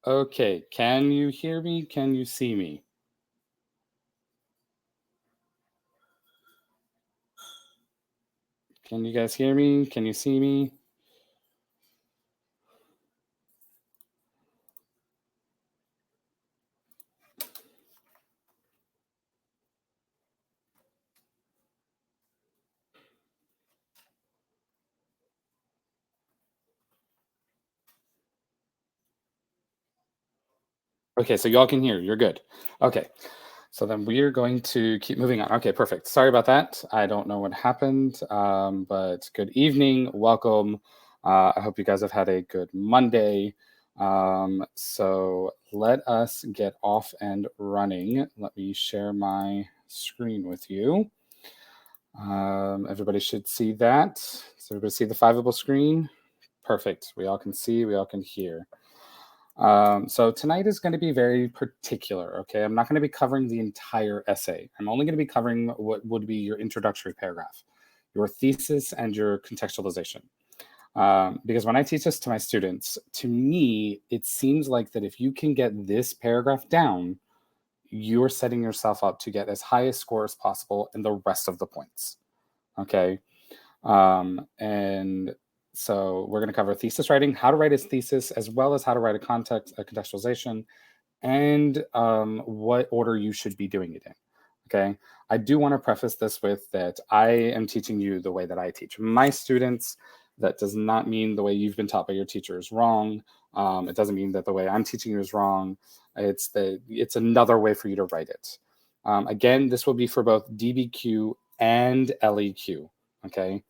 Okay, can you hear me? Can you see me? Can you guys hear me? Can you see me? Okay, so y'all can hear. You're good. Okay, so then we're going to keep moving on. Okay, perfect. Sorry about that. I don't know what happened, but good evening. Welcome. I hope you guys have had a good Monday. So let us get off and running. Let me share my screen with you. Everybody should see that. Does everybody see the Fiveable screen? Perfect. We all can see, we all can hear. So tonight is going to be very particular. Okay, I'm not going to be covering the entire essay. I'm only going to be covering what would be your introductory paragraph, your thesis, and your contextualization. Because when I teach this to my students, to me, it seems like that if you can get this paragraph down, you're setting yourself up to get as high a score as possible in the rest of the points. Okay. And so we're going to cover thesis writing, how to write his thesis, as well as how to write a contextualization, and what order you should be doing it in. Okay. I do want to preface this with that I am teaching you the way that I teach my students. That does not mean the way you've been taught by your teacher is wrong. It doesn't mean that the way I'm teaching you is wrong. It's another way for you to write it. Again, this will be for both DBQ and LEQ. Okay.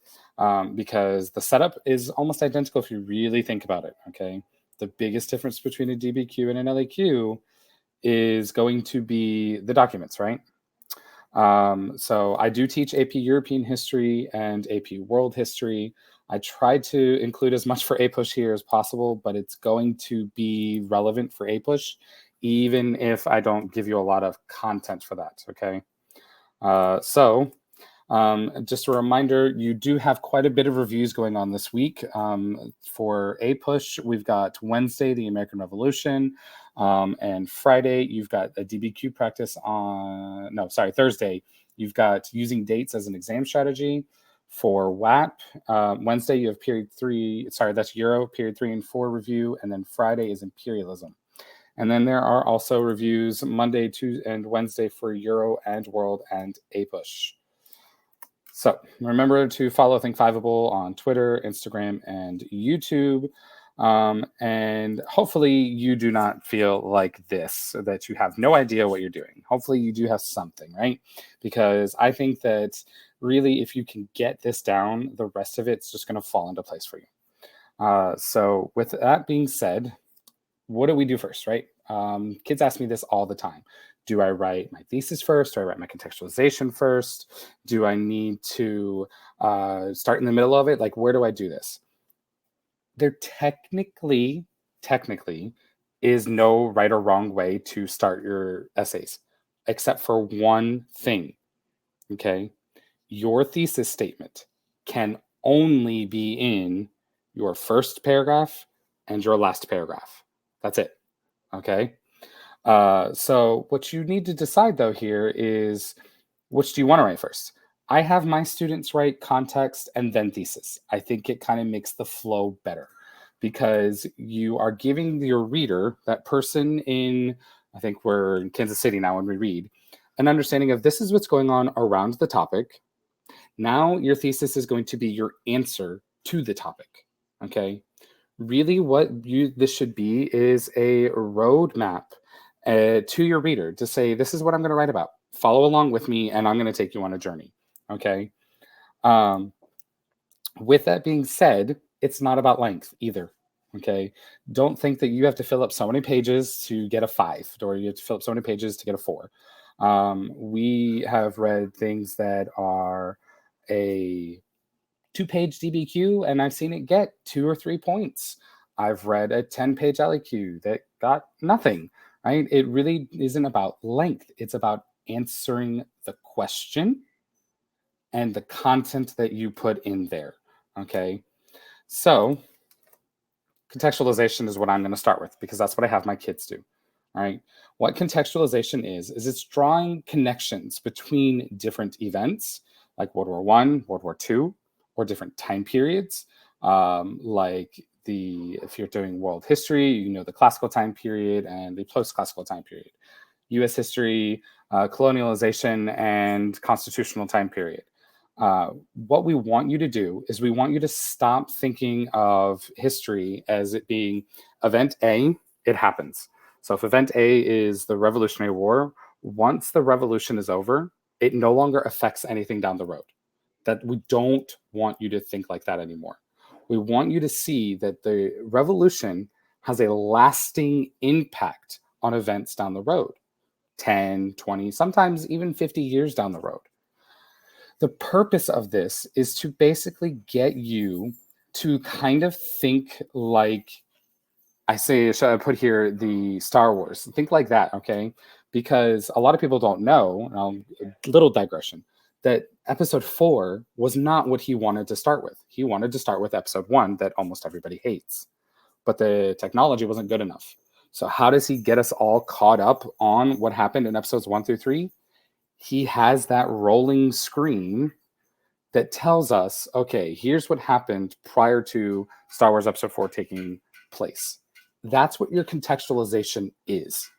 Because the setup is almost identical if you really think about it. Okay. The biggest difference between a DBQ and an LEQ is going to be the documents, right? So I do teach AP European history and AP World history. I try to include as much for APUSH here as possible, but it's going to be relevant for APUSH, even if I don't give you a lot of content for that, okay? Just a reminder, you do have quite a bit of reviews going on this week. For APUSH, we've got Wednesday, the American Revolution, and Friday, you've got a DBQ practice on, no, sorry, Thursday, you've got using dates as an exam strategy. For WAP, Wednesday, you have period 3, sorry, that's Euro, period 3 and 4 review, and then Friday is imperialism. And then there are also reviews Monday, Tuesday, and Wednesday for Euro and World and APUSH. So remember to follow Think Fiveable on Twitter, Instagram, and YouTube. And hopefully you do not feel like this, that you have no idea what you're doing. Hopefully you do have something, right? Because I think that really, if you can get this down, the rest of it's just going to fall into place for you. So with that being said, what do we do first, right? Kids ask me this all the time. Do I write my thesis first? Do I write my contextualization first? Do I need to start in the middle of it? Like, where do I do this? There technically is no right or wrong way to start your essays, except for one thing, okay? Your thesis statement can only be in your first paragraph and your last paragraph. That's it. Okay. So what you need to decide though here is which do you want to write first? I have my students write context and then thesis. I think it kind of makes the flow better because you are giving your reader, that person in, I think we're in Kansas City now when we read, an understanding of this is what's going on around the topic. Now your thesis is going to be your answer to the topic. Okay. Really, what this should be is a roadmap to your reader to say, this is what I'm going to write about. Follow along with me, and I'm going to take you on a journey. Okay. Um, with that being said, it's not about length either. Okay. Don't think that you have to fill up so many pages to get a 5, or you have to fill up so many pages to get a 4. We have read things that are a 2-page DBQ, and I've seen it get 2 or 3 points. I've read a 10-page LEQ that got nothing, right? It really isn't about length. It's about answering the question and the content that you put in there, okay? So Contextualization is what I'm going to start with because that's what I have my kids do. All right. What contextualization is it's drawing connections between different events like World War One, World War Two, or different time periods. Like if you're doing world history, you know the classical time period and the post-classical time period. U.S. history, colonialization, and constitutional time period. What we want you to do is we want you to stop thinking of history as it being event A, it happens. So if event A is the Revolutionary War, once the revolution is over, it no longer affects anything down the road. That we don't want you to think like that anymore. We want you to see that the revolution has a lasting impact on events down the road, 10, 20, sometimes even 50 years down the road. The purpose of this is to basically get you to kind of think like I say, should I put here the Star Wars? Think like that, okay? Because a lot of people don't know, a little digression, that episode 4 was not what he wanted to start with. He wanted to start with episode 1 that almost everybody hates, but the technology wasn't good enough. So, how does he get us all caught up on what happened in episodes 1 through 3? He has that rolling screen that tells us, okay, here's what happened prior to Star Wars Episode 4 taking place. That's what your contextualization is.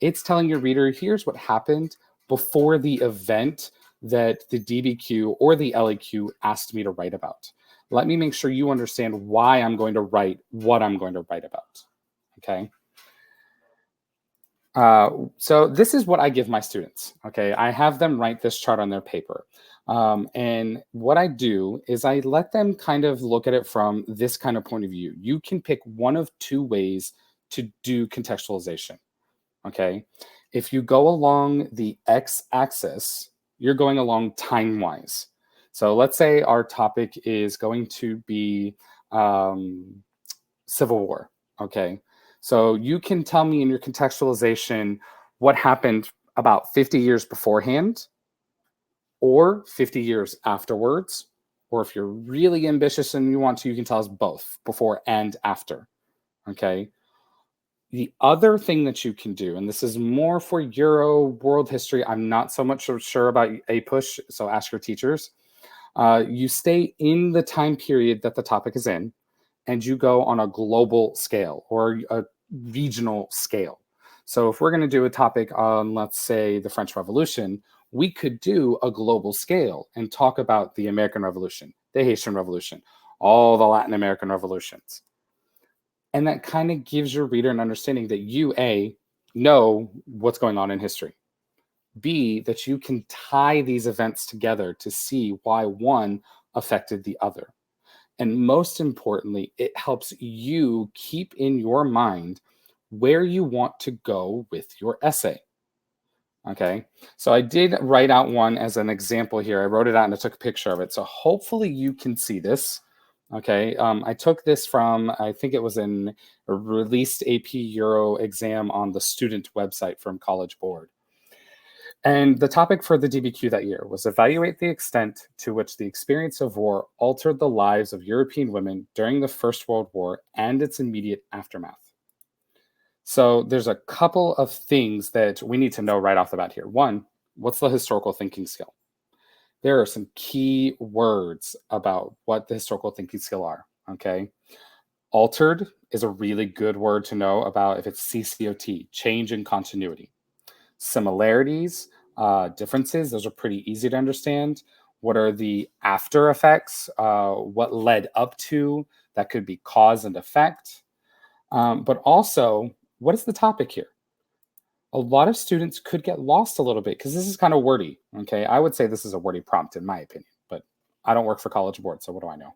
It's telling your reader, here's what happened before the event that the DBQ or the LAQ asked me to write about. Let me make sure you understand why I'm going to write what I'm going to write about. Okay. So this is what I give my students. Okay. I have them write this chart on their paper. And what I do is I let them kind of look at it from this kind of point of view. You can pick one of two ways to do contextualization. Okay. If you go along the x-axis, you're going along time-wise. So let's say our topic is going to be Civil War. Okay. So you can tell me in your contextualization what happened about 50 years beforehand or 50 years afterwards. Or if you're really ambitious and you want to, you can tell us both, before and after. Okay. The other thing that you can do, and this is more for Euro world history, I'm not so much sure about a push, so ask your teachers. You stay in the time period that the topic is in, and you go on a global scale or a regional scale. So if we're going to do a topic on, let's say, the French Revolution, we could do a global scale and talk about the American Revolution, the Haitian Revolution, all the Latin American revolutions. And that kind of gives your reader an understanding that you, A, know what's going on in history. B, that you can tie these events together to see why one affected the other. And most importantly, it helps you keep in your mind where you want to go with your essay. Okay, so I did write out one as an example here. I wrote it out and I took a picture of it. So hopefully you can see this. Okay, I took this from, I think it was in a released AP Euro exam on the student website from College Board. And the topic for the DBQ that year was evaluate the extent to which the experience of war altered the lives of European women during the First World War and its immediate aftermath. So there's a couple of things that we need to know right off the bat here. One, what's the historical thinking skill? There are some key words about what the historical thinking skill are, okay? Altered is a really good word to know about if it's CCOT, change in continuity. Similarities, differences, those are pretty easy to understand. What are the after effects? What led up to? That could be cause and effect. But also, what is the topic here? A lot of students could get lost a little bit because this is kind of wordy. Okay, I would say this is a wordy prompt in my opinion, but I don't work for College Board, so what do I know?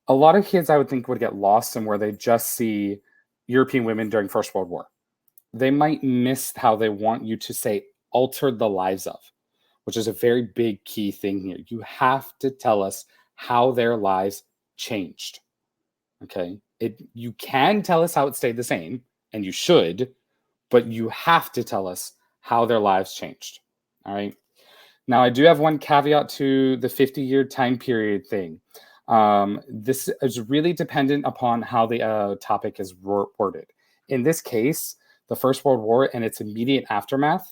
A lot of kids I would think would get lost in where they just see European women during First World War. They might miss how they want you to say altered the lives of, which is a very big key thing here. You have to tell us how their lives changed. Okay, you can tell us how it stayed the same, and you should, but you have to tell us how their lives changed. All right. Now, I do have one caveat to the 50-year time period thing. This is really dependent upon how the topic is worded. In this case, the First World War and its immediate aftermath,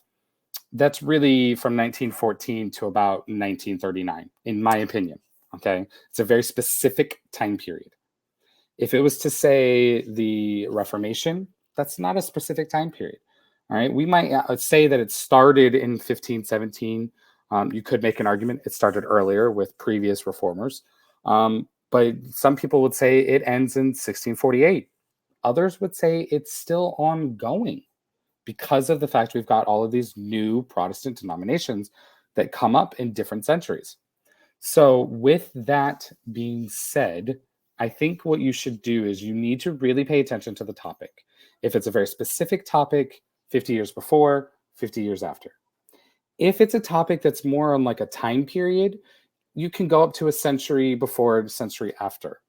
that's really from 1914 to about 1939, in my opinion. Okay. It's a very specific time period. If it was to say the Reformation, that's not a specific time period. All right. We might say that it started in 1517. You could make an argument it started earlier with previous reformers. But some people would say it ends in 1648. Others would say it's still ongoing because of the fact we've got all of these new Protestant denominations that come up in different centuries. So, with that being said, I think what you should do is you need to really pay attention to the topic. If it's a very specific topic, 50 years before, 50 years after. If it's a topic that's more on like a time period, you can go up to a century before, a century after.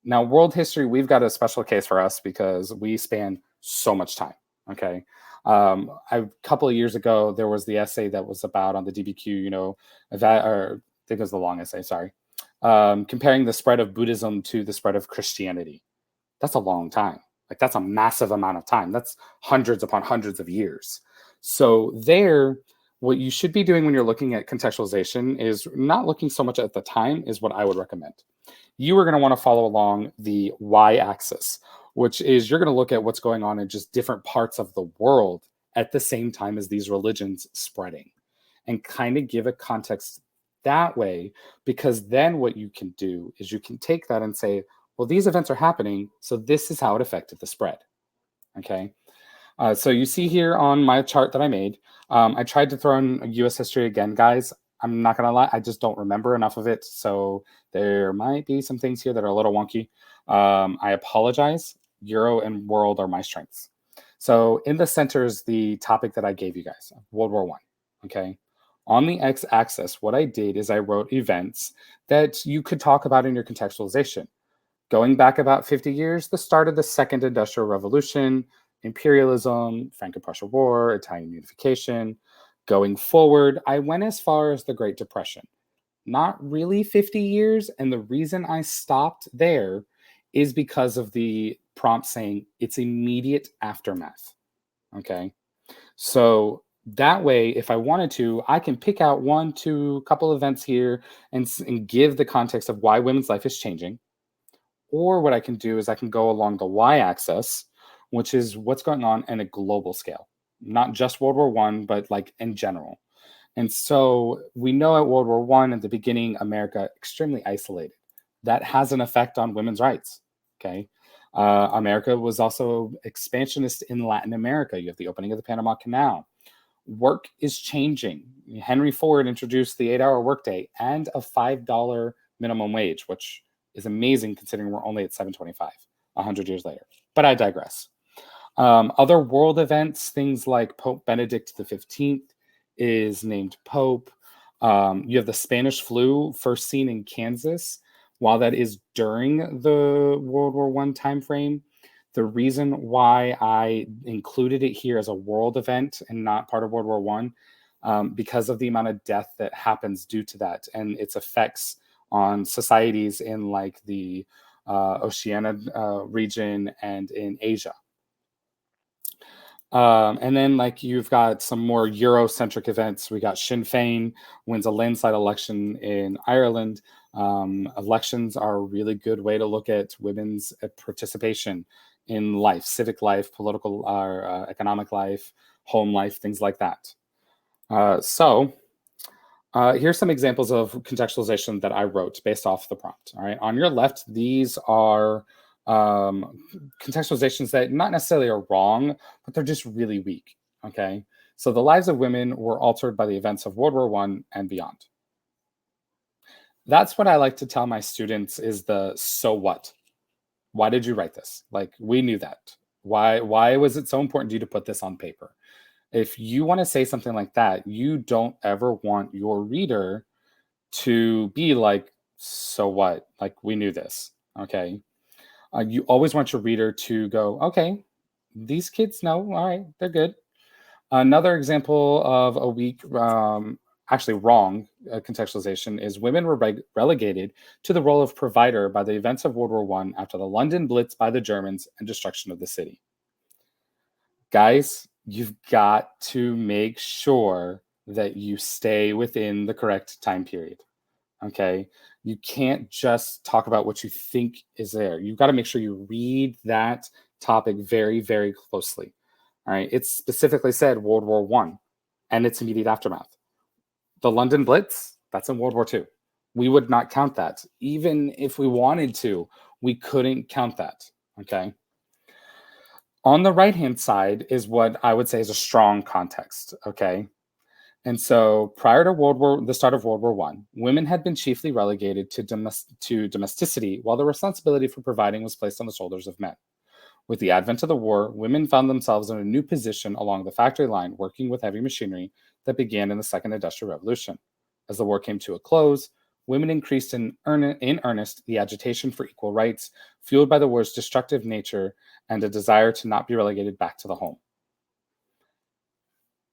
Now, world history, we've got a special case for us because we span so much time. Okay. A couple of years ago, there was the essay that was about on the DBQ, that, or I think it was the long essay, sorry, comparing the spread of Buddhism to the spread of Christianity. That's a long time. Like, that's a massive amount of time. That's hundreds upon hundreds of years. So, what you should be doing when you're looking at contextualization is not looking so much at the time, is what I would recommend. You are going to want to follow along the y-axis, which is you're going to look at what's going on in just different parts of the world at the same time as these religions spreading, and kind of give a context that way, because then what you can do is you can take that and say, well, these events are happening, so this is how it affected the spread. Okay. So you see here on my chart that I made, I tried to throw in US history again, guys. I'm not going to lie, I just don't remember enough of it. So there might be some things here that are a little wonky. I apologize. Euro and world are my strengths. So in the center is the topic that I gave you guys, World War One. Okay. On the x-axis, what I did is I wrote events that you could talk about in your contextualization. Going back about 50 years, the start of the Second Industrial Revolution, imperialism, Franco-Prussian War, Italian unification. Going forward, I went as far as the Great Depression. Not really 50 years, and the reason I stopped there is because of the prompt saying it's immediate aftermath. Okay. So that way, if I wanted to, I can pick out one, two, couple events here and give the context of why women's life is changing. Or what I can do is I can go along the y-axis, which is what's going on in a global scale, not just World War One, but like in general. And so we know at World War One, at the beginning, America extremely isolated. That has an effect on women's rights. Okay. America was also expansionist in Latin America. You have the opening of the Panama Canal. Work is changing. Henry Ford introduced the 8-hour workday and a $5 minimum wage, which is amazing considering we're only at 725 100 years later. But I digress. Other world events, things like Pope Benedict XV is named Pope. You have the Spanish flu, first seen in Kansas. While that is during the World War One timeframe, the reason why I included it here as a world event and not part of World War One, because of the amount of death that happens due to that and its effects on societies in like the Oceania region and in Asia. And then like you've got some more Eurocentric events. We got Sinn Féin wins a landslide election in Ireland. Elections are a really good way to look at women's participation in life, civic life, political or economic life, home life, things like that. So here's some examples of contextualization that I wrote based off the prompt. All right. On your left, these are contextualizations that not necessarily are wrong, but they're just really weak. Okay. So the lives of women were altered by the events of World War One and beyond. That's what I like to tell my students is the so what? Why did you write this? Like, we knew that. Why was it so important to you to put this on paper? If you want to say something like that, you don't ever want your reader to be like, so what? Like, we knew this. Okay. You always want your reader to go, okay, these kids know. All right, they're good. Another example of a weak actually wrong contextualization is women were relegated to the role of provider by the events of World War One after the London Blitz by the Germans and destruction of the city. Guys, you've got to make sure that you stay within the correct time period. Okay. You can't just talk about what you think is there. You've got to make sure you read that topic very, very closely. All right. It's specifically said World War One and its immediate aftermath. The London Blitz, that's in World War Two. We would not count that. Even if we wanted to, we couldn't count that. Okay. On the right hand side is what I would say is a strong context. Okay. And so prior to the start of World War One, women had been chiefly relegated to domesticity, while the responsibility for providing was placed on the shoulders of men. With the advent of the war, women found themselves in a new position along the factory line, working with heavy machinery that began in the Second Industrial Revolution. As the war came to a close, women increased in earnest the agitation for equal rights, fueled by the war's destructive nature and a desire to not be relegated back to the home.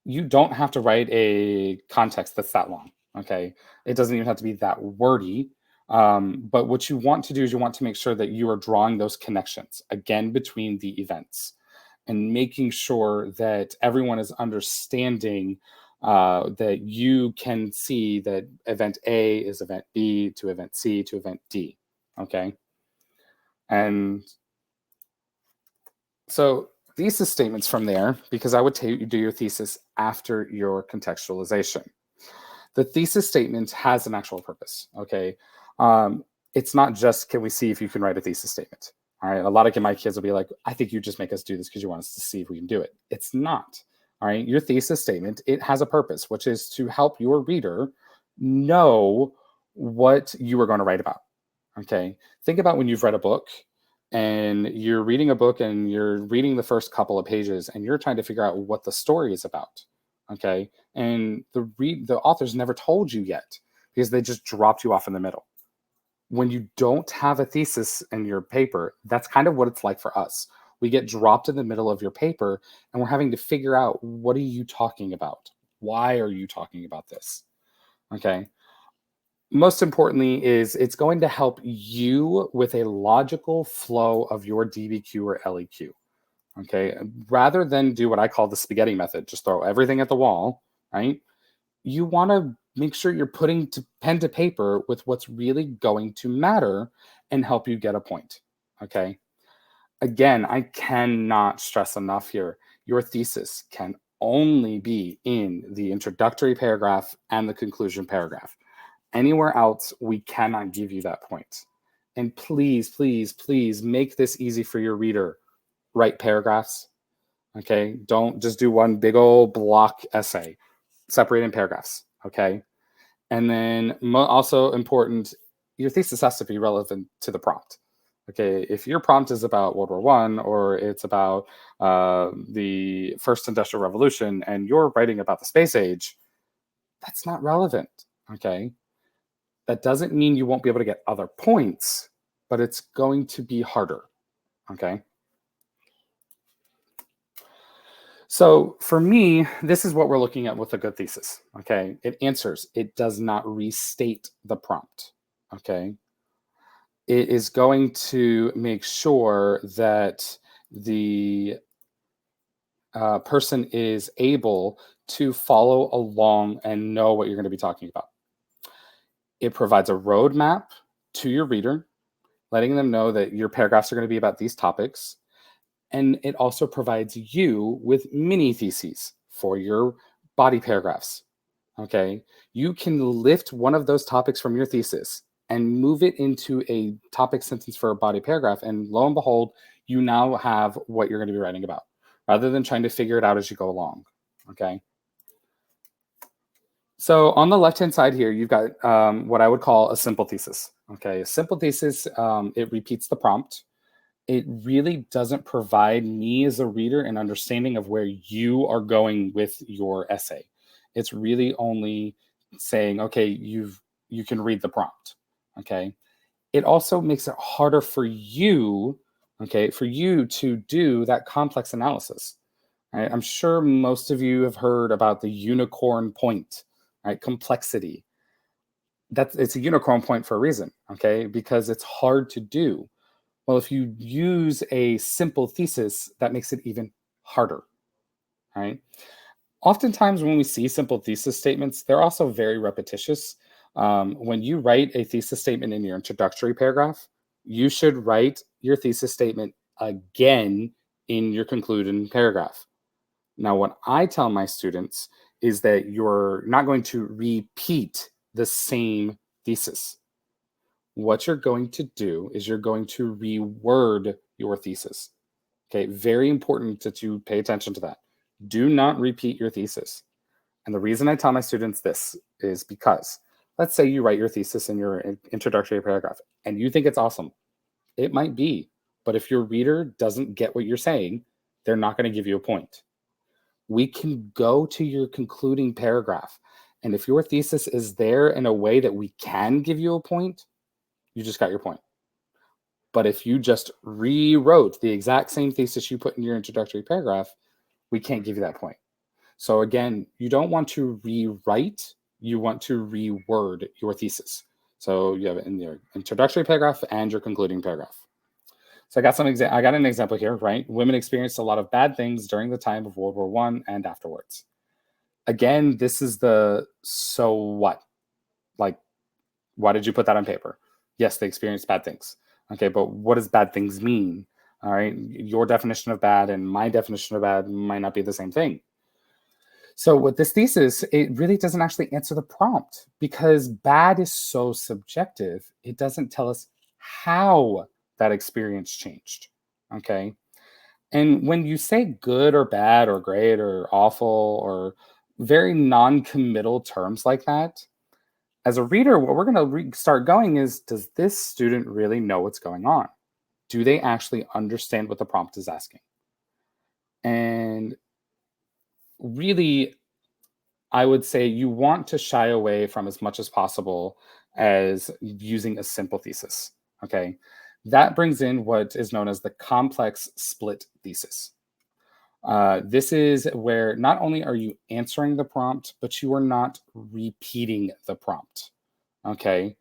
You don't have to write a context that's that long. Okay. It doesn't even have to be that wordy. But what you want to do is you want to make sure that you are drawing those connections again between the events and making sure that everyone is understanding that you can see that event A is event B to event C to event D. Okay. And so thesis statements from there, because I would do your thesis after your contextualization. The thesis statement has an actual purpose. Okay. It's not just, can we see if you can write a thesis statement? All right. A lot of my kids will be like, I think you just make us do this because you want us to see if we can do it. It's not. All right. Your thesis statement, it has a purpose, which is to help your reader know what you are going to write about. Okay. Think about when you've read a book and you're reading a book and you're reading the first couple of pages and you're trying to figure out what the story is about. Okay. And the authors never told you yet because they just dropped you off in the middle. When you don't have a thesis in your paper, that's kind of what it's like for us. We get dropped in the middle of your paper and we're having to figure out, what are you talking about? Why are you talking about this? Okay. Most importantly is it's going to help you with a logical flow of your DBQ or LEQ. Okay. Rather than do what I call the spaghetti method, just throw everything at the wall, right? You want to make sure you're putting pen to paper with what's really going to matter and help you get a point. Okay. Again, I cannot stress enough here. Your thesis can only be in the introductory paragraph and the conclusion paragraph. Anywhere else, we cannot give you that point. And please, please, please make this easy for your reader. Write paragraphs. Okay. Don't just do one big old block essay. Separate in paragraphs. Okay. And then also important, your thesis has to be relevant to the prompt. Okay. If your prompt is about World War One or it's about the first industrial revolution and you're writing about the space age, that's not relevant. Okay. That doesn't mean you won't be able to get other points, but it's going to be harder. Okay. So for me, this is what we're looking at with a good thesis. Okay. It answers, it does not restate the prompt. Okay. It is going to make sure that the person is able to follow along and know what you're going to be talking about. It provides a roadmap to your reader, letting them know that your paragraphs are going to be about these topics. And it also provides you with mini theses for your body paragraphs. Okay. You can lift one of those topics from your thesis and move it into a topic sentence for a body paragraph. And lo and behold, you now have what you're going to be writing about rather than trying to figure it out as you go along. Okay. So on the left-hand side here, you've got what I would call a simple thesis. Okay. A simple thesis, it repeats the prompt. It really doesn't provide me as a reader an understanding of where you are going with your essay. It's really only saying, okay, you can read the prompt. Okay. It also makes it harder for you, okay, for you to do that complex analysis. Right? I'm sure most of you have heard about the unicorn point. right? Complexity. It's a unicorn point for a reason, okay? Because it's hard to do. Well, if you use a simple thesis, that makes it even harder, right? Oftentimes, when we see simple thesis statements, they're also very repetitious. When you write a thesis statement in your introductory paragraph, you should write your thesis statement again in your concluding paragraph. Now, what I tell my students is that you're not going to repeat the same thesis. What you're going to do is you're going to reword your thesis. Okay, very important that you pay attention to that. Do not repeat your thesis. And the reason I tell my students this is because let's say you write your thesis in your introductory paragraph and you think it's awesome. It might be, but if your reader doesn't get what you're saying, they're not going to give you a point. We can go to your concluding paragraph. And if your thesis is there in a way that we can give you a point, you just got your point. But if you just rewrote the exact same thesis you put in your introductory paragraph, we can't give you that point. So again, you don't want to rewrite, you want to reword your thesis. So you have it in your introductory paragraph and your concluding paragraph. So I got an example here, right? Women experienced a lot of bad things during the time of World War I and afterwards. Again, this is the so what? Like, why did you put that on paper? Yes, they experienced bad things. Okay, but what does bad things mean? All right, your definition of bad and my definition of bad might not be the same thing. So with this thesis, it really doesn't actually answer the prompt because bad is so subjective. It doesn't tell us how that experience changed. Okay. And when you say good or bad or great or awful or very non-committal terms like that, as a reader, what we're going to start going is, does this student really know what's going on? Do they actually understand what the prompt is asking? And really, I would say you want to shy away from as much as possible as using a simple thesis. Okay. That brings in what is known as the complex split thesis. This is where not only are you answering the prompt, but you are not repeating the prompt. Okay.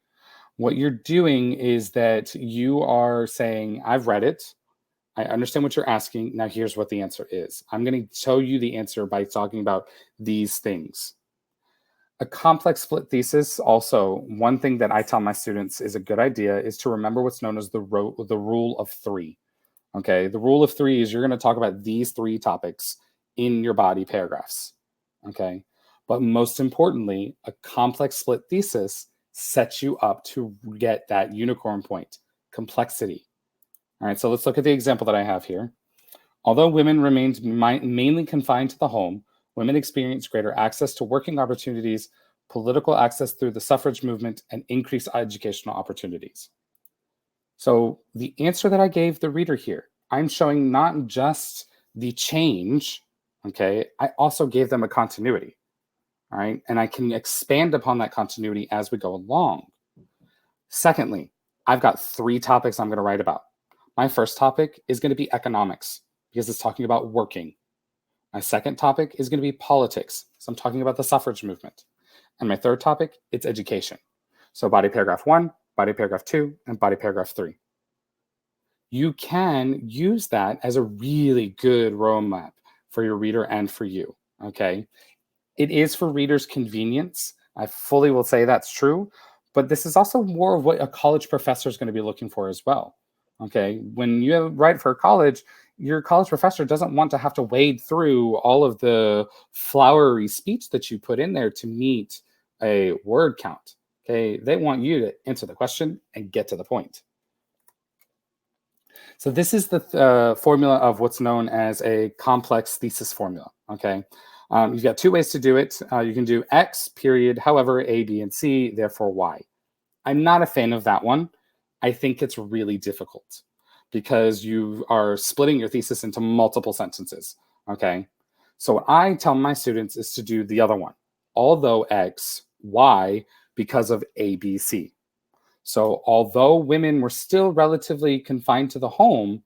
What you're doing is that you are saying, I've read it. I understand what you're asking. Now, here's what the answer is. I'm going to show you the answer by talking about these things. A complex split thesis, also, one thing that I tell my students is a good idea is to remember what's known as the rule of three. Okay, the rule of three is you're going to talk about these three topics in your body paragraphs. Okay, but most importantly, a complex split thesis sets you up to get that unicorn point, complexity. All right, so let's look at the example that I have here. Although women remained mainly confined to the home, women experienced greater access to working opportunities, political access through the suffrage movement, and increased educational opportunities. So the answer that I gave the reader here, I'm showing not just the change, okay, I also gave them a continuity, all right? And I can expand upon that continuity as we go along. Secondly, I've got three topics I'm going to write about. My first topic is going to be economics because it's talking about working. My second topic is going to be politics. So I'm talking about the suffrage movement. And my third topic, it's education. So body paragraph 1, body paragraph 2, and body paragraph 3. You can use that as a really good roadmap for your reader and for you, okay? It is for readers' convenience. I fully will say that's true, but this is also more of what a college professor is going to be looking for as well. Okay, when you write for college, your college professor doesn't want to have to wade through all of the flowery speech that you put in there to meet a word count. Okay, they want you to answer the question and get to the point. So this is the formula of what's known as a complex thesis formula. Okay, you've got two ways to do it. You can do X period, however, A, B, and C, therefore Y. I'm not a fan of that one. I think it's really difficult because you are splitting your thesis into multiple sentences. Okay, so what I tell my students is to do the other one. Although X, Y, because of A, B, C. So although women were still relatively confined to the home,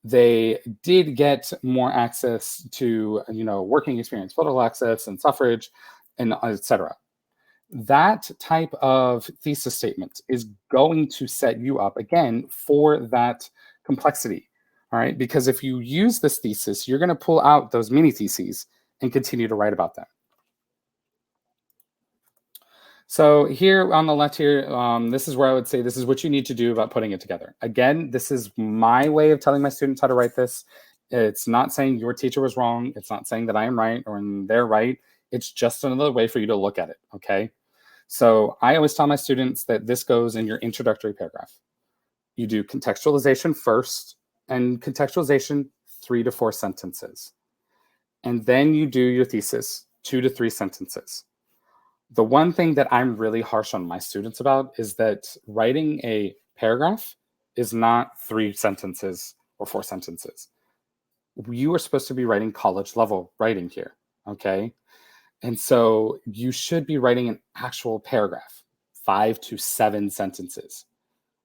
they did get more access to, working experience, political access and suffrage, and etc. That type of thesis statement is going to set you up again for that complexity. All right. Because if you use this thesis, you're going to pull out those mini theses and continue to write about them. So here on the left here, this is where I would say this is what you need to do about putting it together. Again, this is my way of telling my students how to write this. It's not saying your teacher was wrong. It's not saying that I am right or they're right. It's just another way for you to look at it. Okay. So I always tell my students that this goes in your introductory paragraph. You do contextualization first, and contextualization 3 to 4 sentences. And then you do your thesis 2 to 3 sentences. The one thing that I'm really harsh on my students about is that writing a paragraph is not 3 sentences or 4 sentences. You are supposed to be writing college level writing here. Okay. And so you should be writing an actual paragraph, 5 to 7 sentences.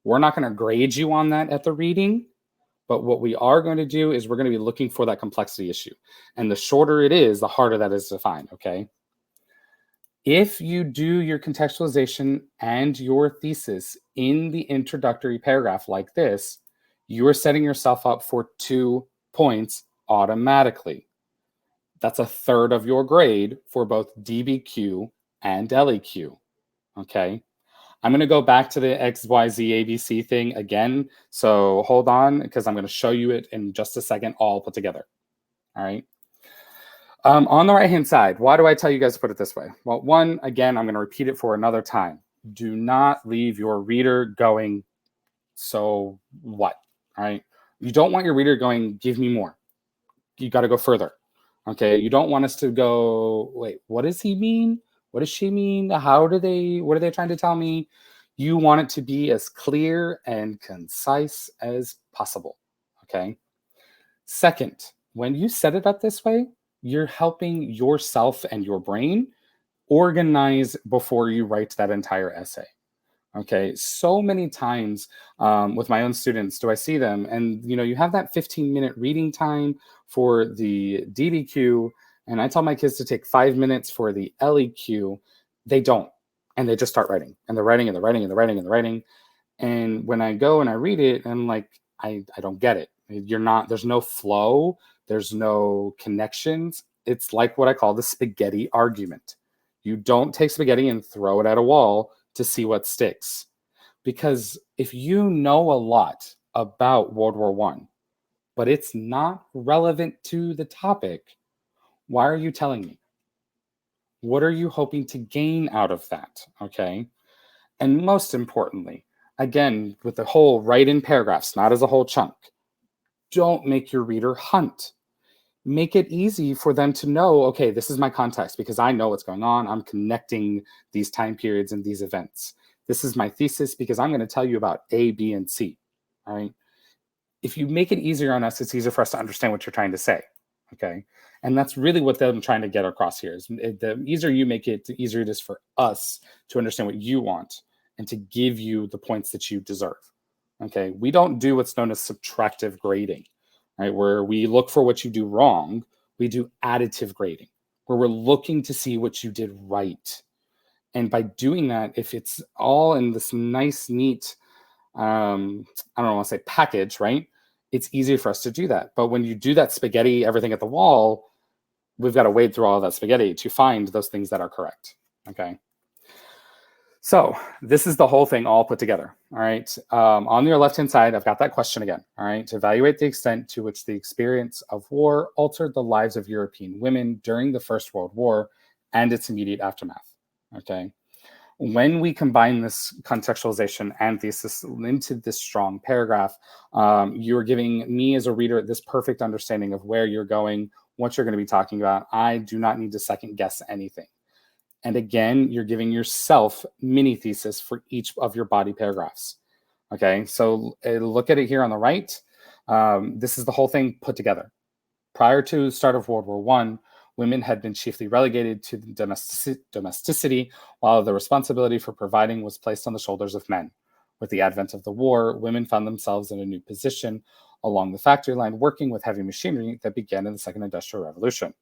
We're not going to grade you on that at the reading, but what we are going to do is we're going to be looking for that complexity issue. And the shorter it is, the harder that is to find, okay? If you do your contextualization and your thesis in the introductory paragraph like this, you are setting yourself up for 2 points automatically. That's a third of your grade for both DBQ and LEQ. Okay. I'm going to go back to the XYZ ABC thing again. So hold on, because I'm going to show you it in just a second, all put together. All right. On the right hand side, why do I tell you guys to put it this way? Well, one, again, I'm going to repeat it for another time. Do not leave your reader going, so what? All right. You don't want your reader going, give me more. You got to go further. Okay, you don't want us to go, wait, what does he mean? What does she mean? What are they trying to tell me? You want it to be as clear and concise as possible. Okay. Second, when you set it up this way, you're helping yourself and your brain organize before you write that entire essay. Okay, so many times with my own students do I see them, and you have that 15-minute reading time for the DBQ, and I tell my kids to take 5 minutes for the LEQ. They don't, and they just start writing, and they're writing, and they're writing, and they're writing, and they're writing. And when I go and I read it, I'm like, I don't get it. There's no flow, there's no connections. It's like what I call the spaghetti argument. You don't take spaghetti and throw it at a wall to see what sticks. Because if you know a lot about World War One, but it's not relevant to the topic, why are you telling me? What are you hoping to gain out of that? Okay. And most importantly, again, with the whole write in paragraphs, not as a whole chunk, don't make your reader hunt. Make it easy for them to know, okay, this is my context because I know what's going on. I'm connecting these time periods and these events. This is my thesis because I'm going to tell you about A, B, and C. All right. If you make it easier on us, it's easier for us to understand what you're trying to say. Okay. And that's really what I'm trying to get across here is the easier you make it, the easier it is for us to understand what you want and to give you the points that you deserve. Okay. We don't do what's known as subtractive grading, right? Where we look for what you do wrong. We do additive grading, where we're looking to see what you did right. And by doing that, if it's all in this nice, neat, I don't want to say package, right? It's easier for us to do that. But when you do that spaghetti, everything at the wall, we've got to wade through all that spaghetti to find those things that are correct. Okay. So this is the whole thing all put together. All right. On your left-hand side, I've got that question again. All right. To evaluate the extent to which the experience of war altered the lives of European women during the First World War and its immediate aftermath. Okay. When we combine this contextualization and thesis into this strong paragraph, you're giving me as a reader this perfect understanding of where you're going, what you're going to be talking about. I do not need to second guess anything. And again, you're giving yourself mini thesis for each of your body paragraphs. Okay, so look at it here on the right. This is the whole thing put together. Prior to the start of World War One, women had been chiefly relegated to domesticity, while the responsibility for providing was placed on the shoulders of men. With the advent of the war, women found themselves in a new position along the factory line, working with heavy machinery that began in the Second Industrial Revolution.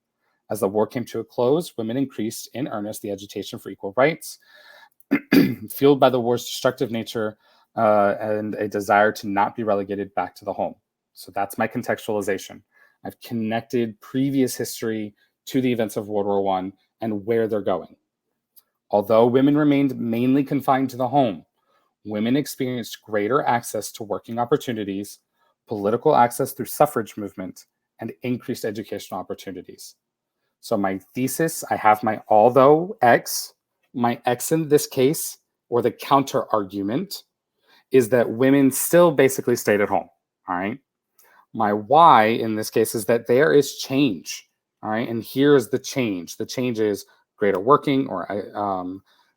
As the war came to a close, women increased in earnest the agitation for equal rights, fueled by the war's destructive nature and a desire to not be relegated back to the home. So that's my contextualization. I've connected previous history to the events of World War I and where they're going. Although women remained mainly confined to the home, women experienced greater access to working opportunities, political access through suffrage movement, and increased educational opportunities. So my thesis, I have my although X, my X in this case, or the counter argument, is that women still basically stayed at home. All right. My Y in this case is that there is change. All right. And here's the change. The change is greater working or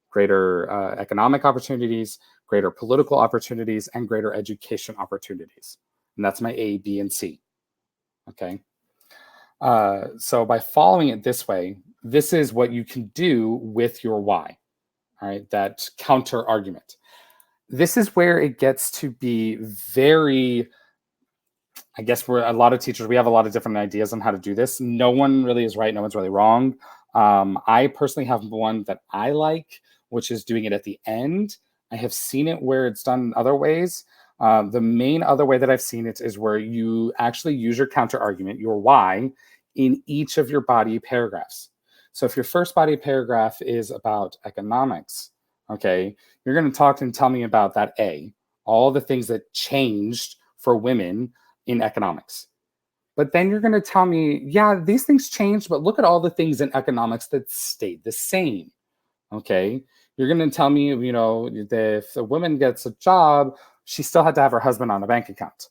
greater economic opportunities, greater political opportunities, and greater education opportunities. And that's my A, B, and C. Okay. So by following it this way, this is what you can do with your Y. All right. That counter argument. This is where it gets to be very, I guess we're a lot of teachers, we have a lot of different ideas on how to do this. No one really is right. No one's really wrong. I personally have one that I like, which is doing it at the end. I have seen it where it's done other ways. The main other way that I've seen it is where you actually use your counter argument, your why, in each of your body paragraphs. So if your first body paragraph is about economics, okay, you're going to talk and tell me about that A, all the things that changed for women in economics. But then you're going to tell me, yeah, these things changed, but look at all the things in economics that stayed the same. Okay. You're going to tell me, that if a woman gets a job, she still had to have her husband on a bank account.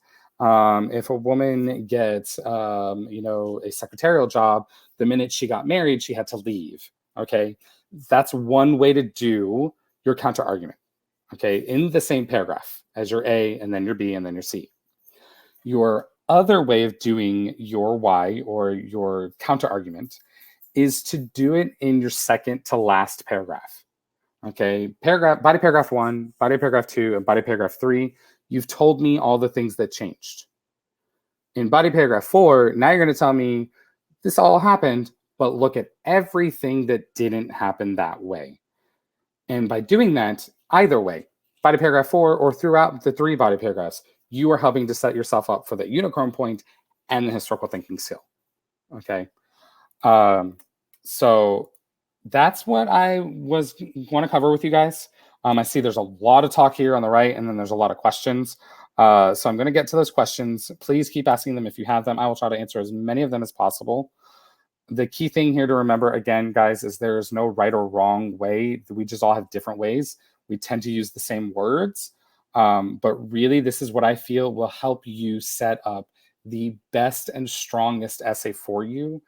If a woman gets, a secretarial job, the minute she got married, she had to leave. Okay. That's one way to do your counter argument. Okay. In the same paragraph as your A, and then your B, and then your C. Your other way of doing your why or your counter argument is to do it in your second to last paragraph. Okay, body paragraph 1, body paragraph 2, and body paragraph 3. You've told me all the things that changed. In body paragraph 4, now you're going to tell me this all happened, but look at everything that didn't happen that way. And by doing that, either way, body paragraph 4 or throughout the 3 body paragraphs, you are helping to set yourself up for the unicorn point and the historical thinking skill. Okay. So that's what I want to cover with you guys. I see there's a lot of talk here on the right, and then there's a lot of questions. So I'm going to get to those questions. Please keep asking them if you have them. I will try to answer as many of them as possible. The key thing here to remember, again, guys, is there's no right or wrong way. We just all have different ways. We tend to use the same words. But really, this is what I feel will help you set up the best and strongest essay for you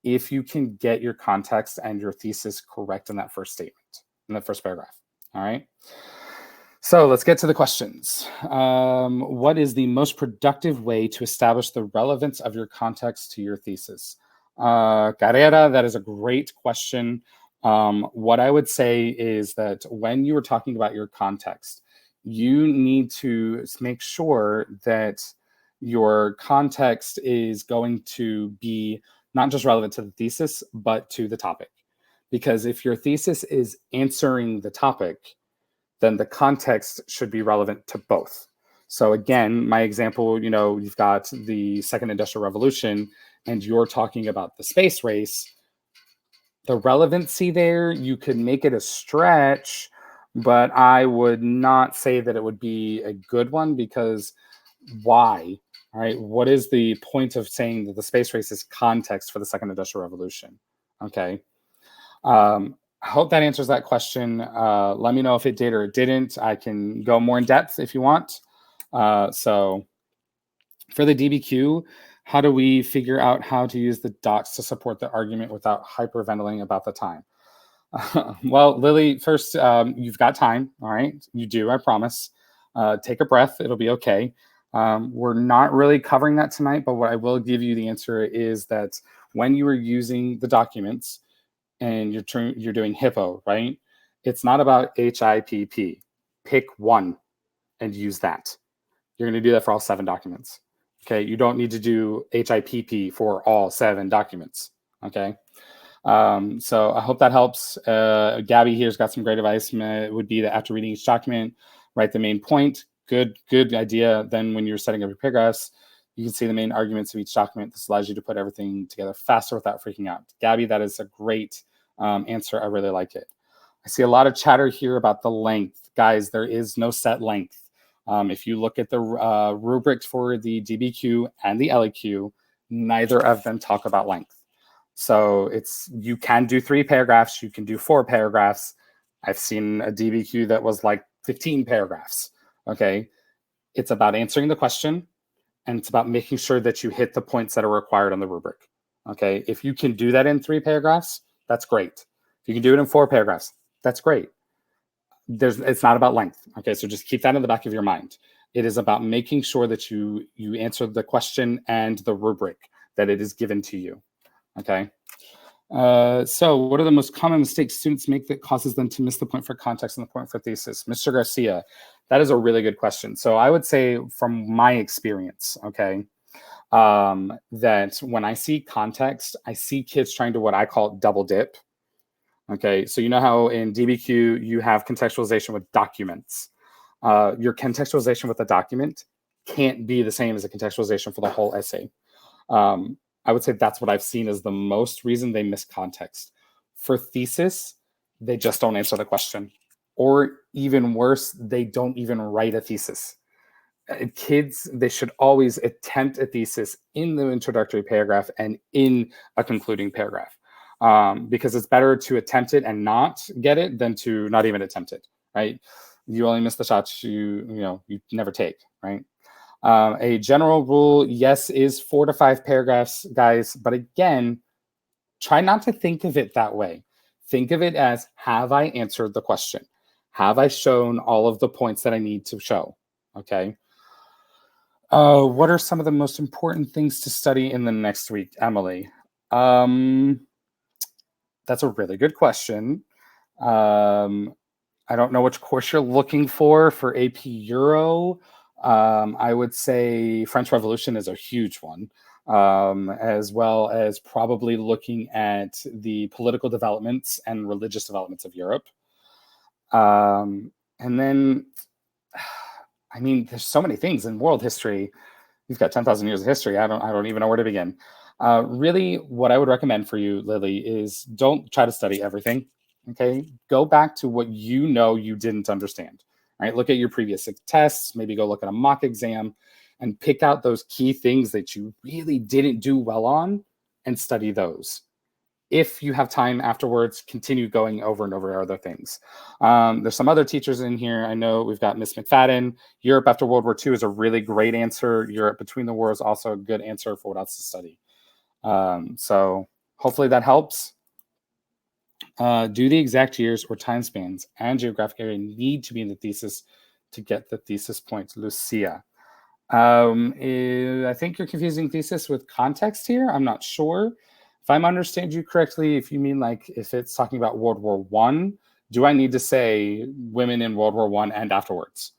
if you can get your context and your thesis correct in that first statement, in that first paragraph. All right. So let's get to the questions. What is the most productive way to establish the relevance of your context to your thesis? Carrera, that is a great question. What I would say is that when you are talking about your context, you need to make sure that your context is going to be not just relevant to the thesis, but to the topic. Because if your thesis is answering the topic, then the context should be relevant to both. So again, my example, you've got the Second Industrial Revolution, and you're talking about the space race. The relevancy there, you could make it a stretch, but I would not say that it would be a good one, because why? All right, what is the point of saying that the space race is context for the Second Industrial Revolution? Okay. I hope that answers that question. Let me know if it did or it didn't. I can go more in depth if you want. So for the DBQ, how do we figure out how to use the docs to support the argument without hyperventilating about the time? Well, Lily, first, you've got time. All right. You do, I promise. Take a breath. It'll be okay. We're not really covering that tonight, but what I will give you the answer is that when you are using the documents and you're doing HIPPO, right? It's not about HIPP. Pick one and use that. You're going to do that for all 7 documents. Okay. You don't need to do HIPP for all 7 documents. Okay. So I hope that helps. Gabby here's got some great advice. It would be that after reading each document, write the main point. Good idea. Then when you're setting up your paragraphs, you can see the main arguments of each document. This allows you to put everything together faster without freaking out. Gabby, that is a great answer. I really like it. I see a lot of chatter here about the length. Guys, there is no set length. If you look at the rubrics for the DBQ and the LEQ, neither of them talk about length. So you can do 3 paragraphs, you can do 4 paragraphs. I've seen a DBQ that was like 15 paragraphs. Okay. It's about answering the question, and it's about making sure that you hit the points that are required on the rubric. Okay. If you can do that in 3 paragraphs, that's great. If you can do it in 4 paragraphs, that's great. It's not about length. Okay. So just keep that in the back of your mind. It is about making sure that you answer the question and the rubric that it is given to you. Okay. So what are the most common mistakes students make that causes them to miss the point for context and the point for thesis? Mr. Garcia, that is a really good question. So I would say from my experience, okay, that when I see context, I see kids trying to what I call double dip. Okay, so you know how in DBQ you have contextualization with documents. Your contextualization with a document can't be the same as a contextualization for the whole essay. I would say that's what I've seen as the most reason they miss context. For thesis, they just don't answer the question. Or even worse, they don't even write a thesis. Kids, they should always attempt a thesis in the introductory paragraph and in a concluding paragraph. Because it's better to attempt it and not get it than to not even attempt it, right? You only miss the shots you never take, right? A general rule, yes, is 4 to 5 paragraphs, guys. But again, try not to think of it that way. Think of it as, have I answered the question? Have I shown all of the points that I need to show? Okay. What are some of the most important things to study in the next week, Emily? That's a really good question. I don't know which course you're looking for AP Euro. I would say French Revolution is a huge one, as well as probably looking at the political developments and religious developments of Europe. And then, I mean, there's so many things in world history. You've got 10,000 years of history. I don't even know where to begin. Really, what I would recommend for you, Lily, is don't try to study everything. Okay, go back to what you know you didn't understand. Right, look at your previous tests. Maybe go look at a mock exam, and pick out those key things that you really didn't do well on, and study those. If you have time afterwards, continue going over and over other things. There's some other teachers in here. I know we've got Miss McFadden. Europe after World War II is a really great answer. Europe between the wars also a good answer for what else to study. So hopefully that helps. Do the exact years or time spans and geographic area need to be in the thesis to get the thesis points, Lucia? I think you're confusing thesis with context here. I'm not sure. If I'm understand you correctly, if you mean like if it's talking about World War I, do I need to say women in World War I and afterwards?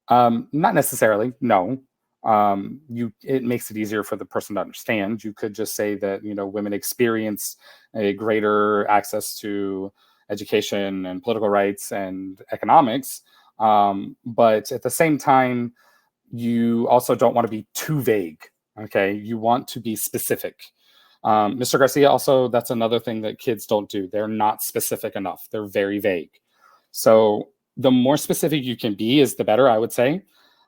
Not necessarily, no. It makes it easier for the person to understand. You could just say that women experience a greater access to education and political rights and economics, but at the same time, you also don't want to be too vague. Okay, you want to be specific. Mr. Garcia, also, that's another thing that kids don't do. They're not specific enough. They're very vague. So the more specific you can be is the better, I would say.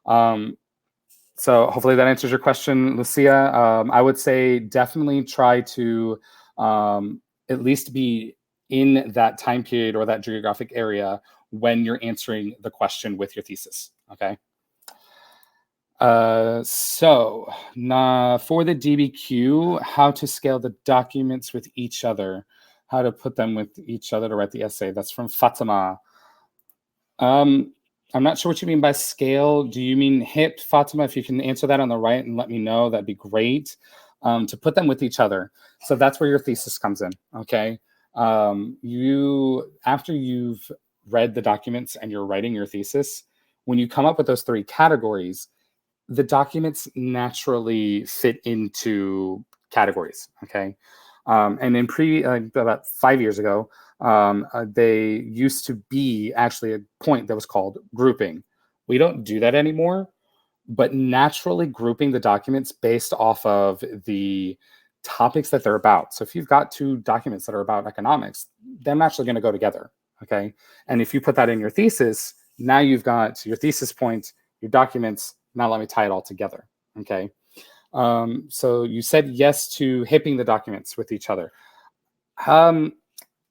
So hopefully that answers your question, Lucia. I would say definitely try to at least be in that time period or that geographic area when you're answering the question with your thesis, okay? So for the DBQ, how to scale the documents with each other, how to put them with each other to write the essay. That's from Fatima. I'm not sure what you mean by scale. Do you mean hip, Fatima? If you can answer that on the right and let me know, that'd be great. To put them with each other. So that's where your thesis comes in, okay? After you've read the documents and you're writing your thesis, when you come up with those 3 categories, the documents naturally fit into categories, okay? And in about 5 years ago, they used to be actually a point that was called grouping. We don't do that anymore, but naturally grouping the documents based off of the topics that they're about. So if you've got two documents that are about economics, they're naturally going to go together. Okay. And if you put that in your thesis, now you've got your thesis point, your documents. Now let me tie it all together. Okay. So you said yes to hipping the documents with each other. Um,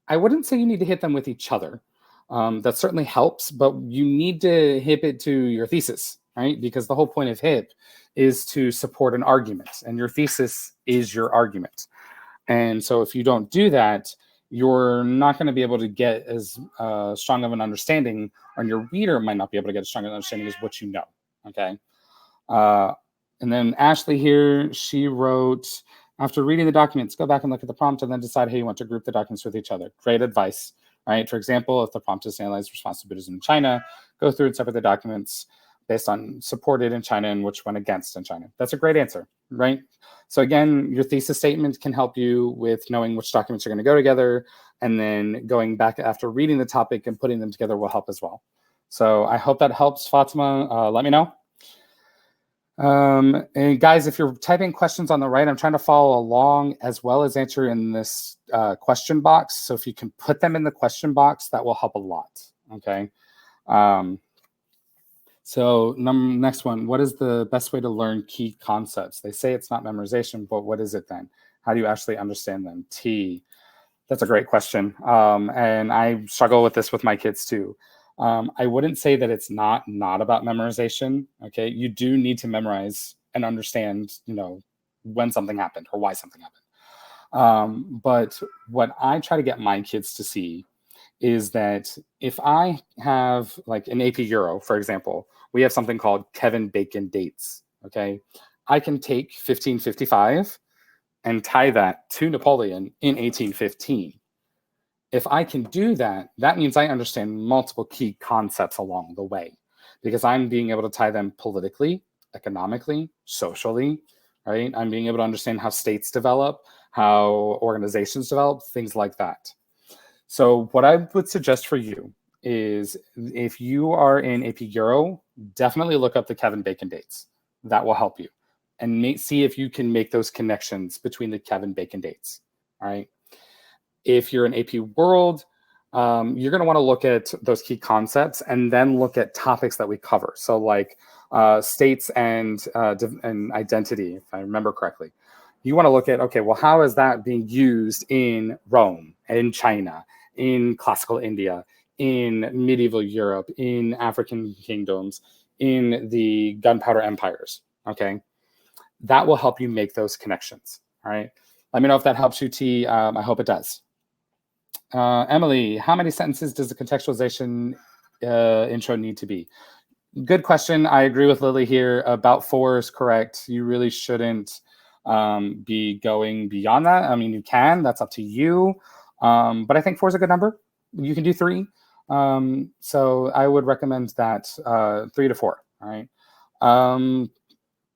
I wouldn't say you need to hit them with each other. That certainly helps, but you need to hip it to your thesis, right? Because the whole point of hip is to support an argument, and your thesis is your argument. And so if you don't do that, you're not going to be able to get as strong of an understanding, and your reader might not be able to get as strong of an understanding as what you know. Okay. Uh, and then Ashley here, she wrote, after reading the documents, go back and look at the prompt and then decide how you want to group the documents with each other. Great advice, right? For example, if the prompt is to analyze response to Buddhism in China, go through and separate the documents based on supported in China and which one against in China. That's a great answer, right? So again, your thesis statement can help you with knowing which documents are going to go together, and then going back after reading the topic and putting them together will help as well. So I hope that helps, Fatima. Let me know. And guys, if you're typing questions on the right, I'm trying to follow along as well as answer in this question box. So if you can put them in the question box, that will help a lot. Okay. So next one, what is the best way to learn key concepts? They say it's not memorization, but what is it then? How do you actually understand them? That's a great question. And I struggle with this with my kids too. I wouldn't say that it's not about memorization. Okay, you do need to memorize and understand, when something happened or why something happened. But what I try to get my kids to see is that if I have like an AP Euro, for example, we have something called Kevin Bacon dates. Okay, I can take 1555 and tie that to Napoleon in 1815. If I can do that, that means I understand multiple key concepts along the way, because I'm being able to tie them politically, economically, socially, right? I'm being able to understand how states develop, how organizations develop, things like that. So what I would suggest for you is, if you are in AP Euro, definitely look up the Kevin Bacon dates. That will help you. And see if you can make those connections between the Kevin Bacon dates. All right. If you're in AP World, you're going to want to look at those key concepts and then look at topics that we cover. So like states and identity, if I remember correctly. You want to look at, okay, well, how is that being used in Rome, in China, in classical India, in medieval Europe, in African kingdoms, in the gunpowder empires? Okay. That will help you make those connections. All right. Let me know if that helps you, T. I hope it does. Emily, how many sentences does the contextualization intro need to be? Good question. I agree with Lily here. About 4 is correct. You really shouldn't be going beyond that. I mean, you can. That's up to you. But I think 4 is a good number. You can do 3. So I would recommend that 3 to 4. All right.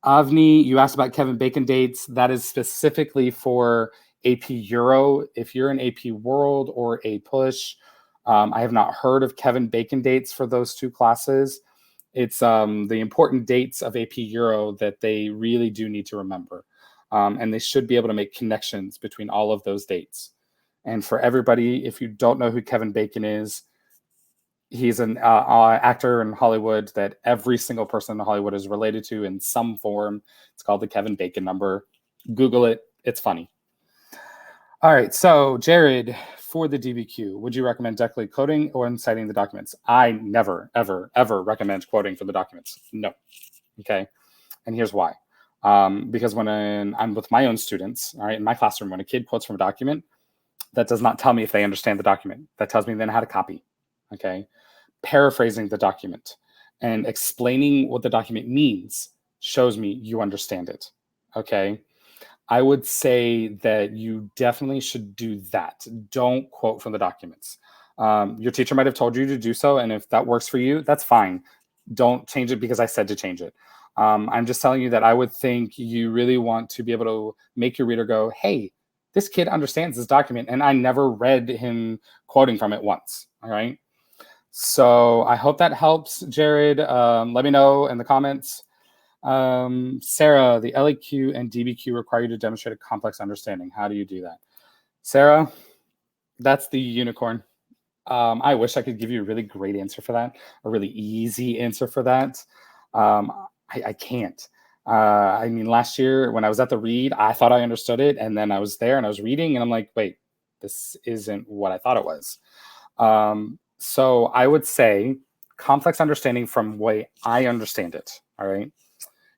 Avni, you asked about Kevin Bacon dates. That is specifically for AP Euro. If you're in AP World or A Push, I have not heard of Kevin Bacon dates for those 2 classes. It's the important dates of AP Euro that they really do need to remember. And they should be able to make connections between all of those dates. And for everybody, if you don't know who Kevin Bacon is, he's an actor in Hollywood that every single person in Hollywood is related to in some form. It's called the Kevin Bacon number. Google it. It's funny. All right. So, Jared, for the DBQ, would you recommend directly quoting or inciting the documents? I never, ever, ever recommend quoting for the documents. No. Okay. And here's why. Because when I'm with my own students, all right, in my classroom, when a kid quotes from a document, that does not tell me if they understand the document. That tells me then how to copy. Okay. Paraphrasing the document and explaining what the document means shows me you understand it. Okay. I would say that you definitely should do that. Don't quote from the documents. Your teacher might have told you to do so, and if that works for you, that's fine. Don't change it because I said to change it. I'm just telling you that I would think you really want to be able to make your reader go, hey, this kid understands this document, and I never read him quoting from it once. All right. So I hope that helps, Jared. Let me know in the comments. Sarah, the LEQ and DBQ require you to demonstrate a complex understanding. How do you do that? Sarah, that's the unicorn. I wish I could give you a really great answer for that, a really easy answer for that. I can't. I mean, last year when I was at the read, I thought I understood it, and then I was there and I was reading, and I'm like, wait, this isn't what I thought it was. So I would say complex understanding from the way I understand it, all right,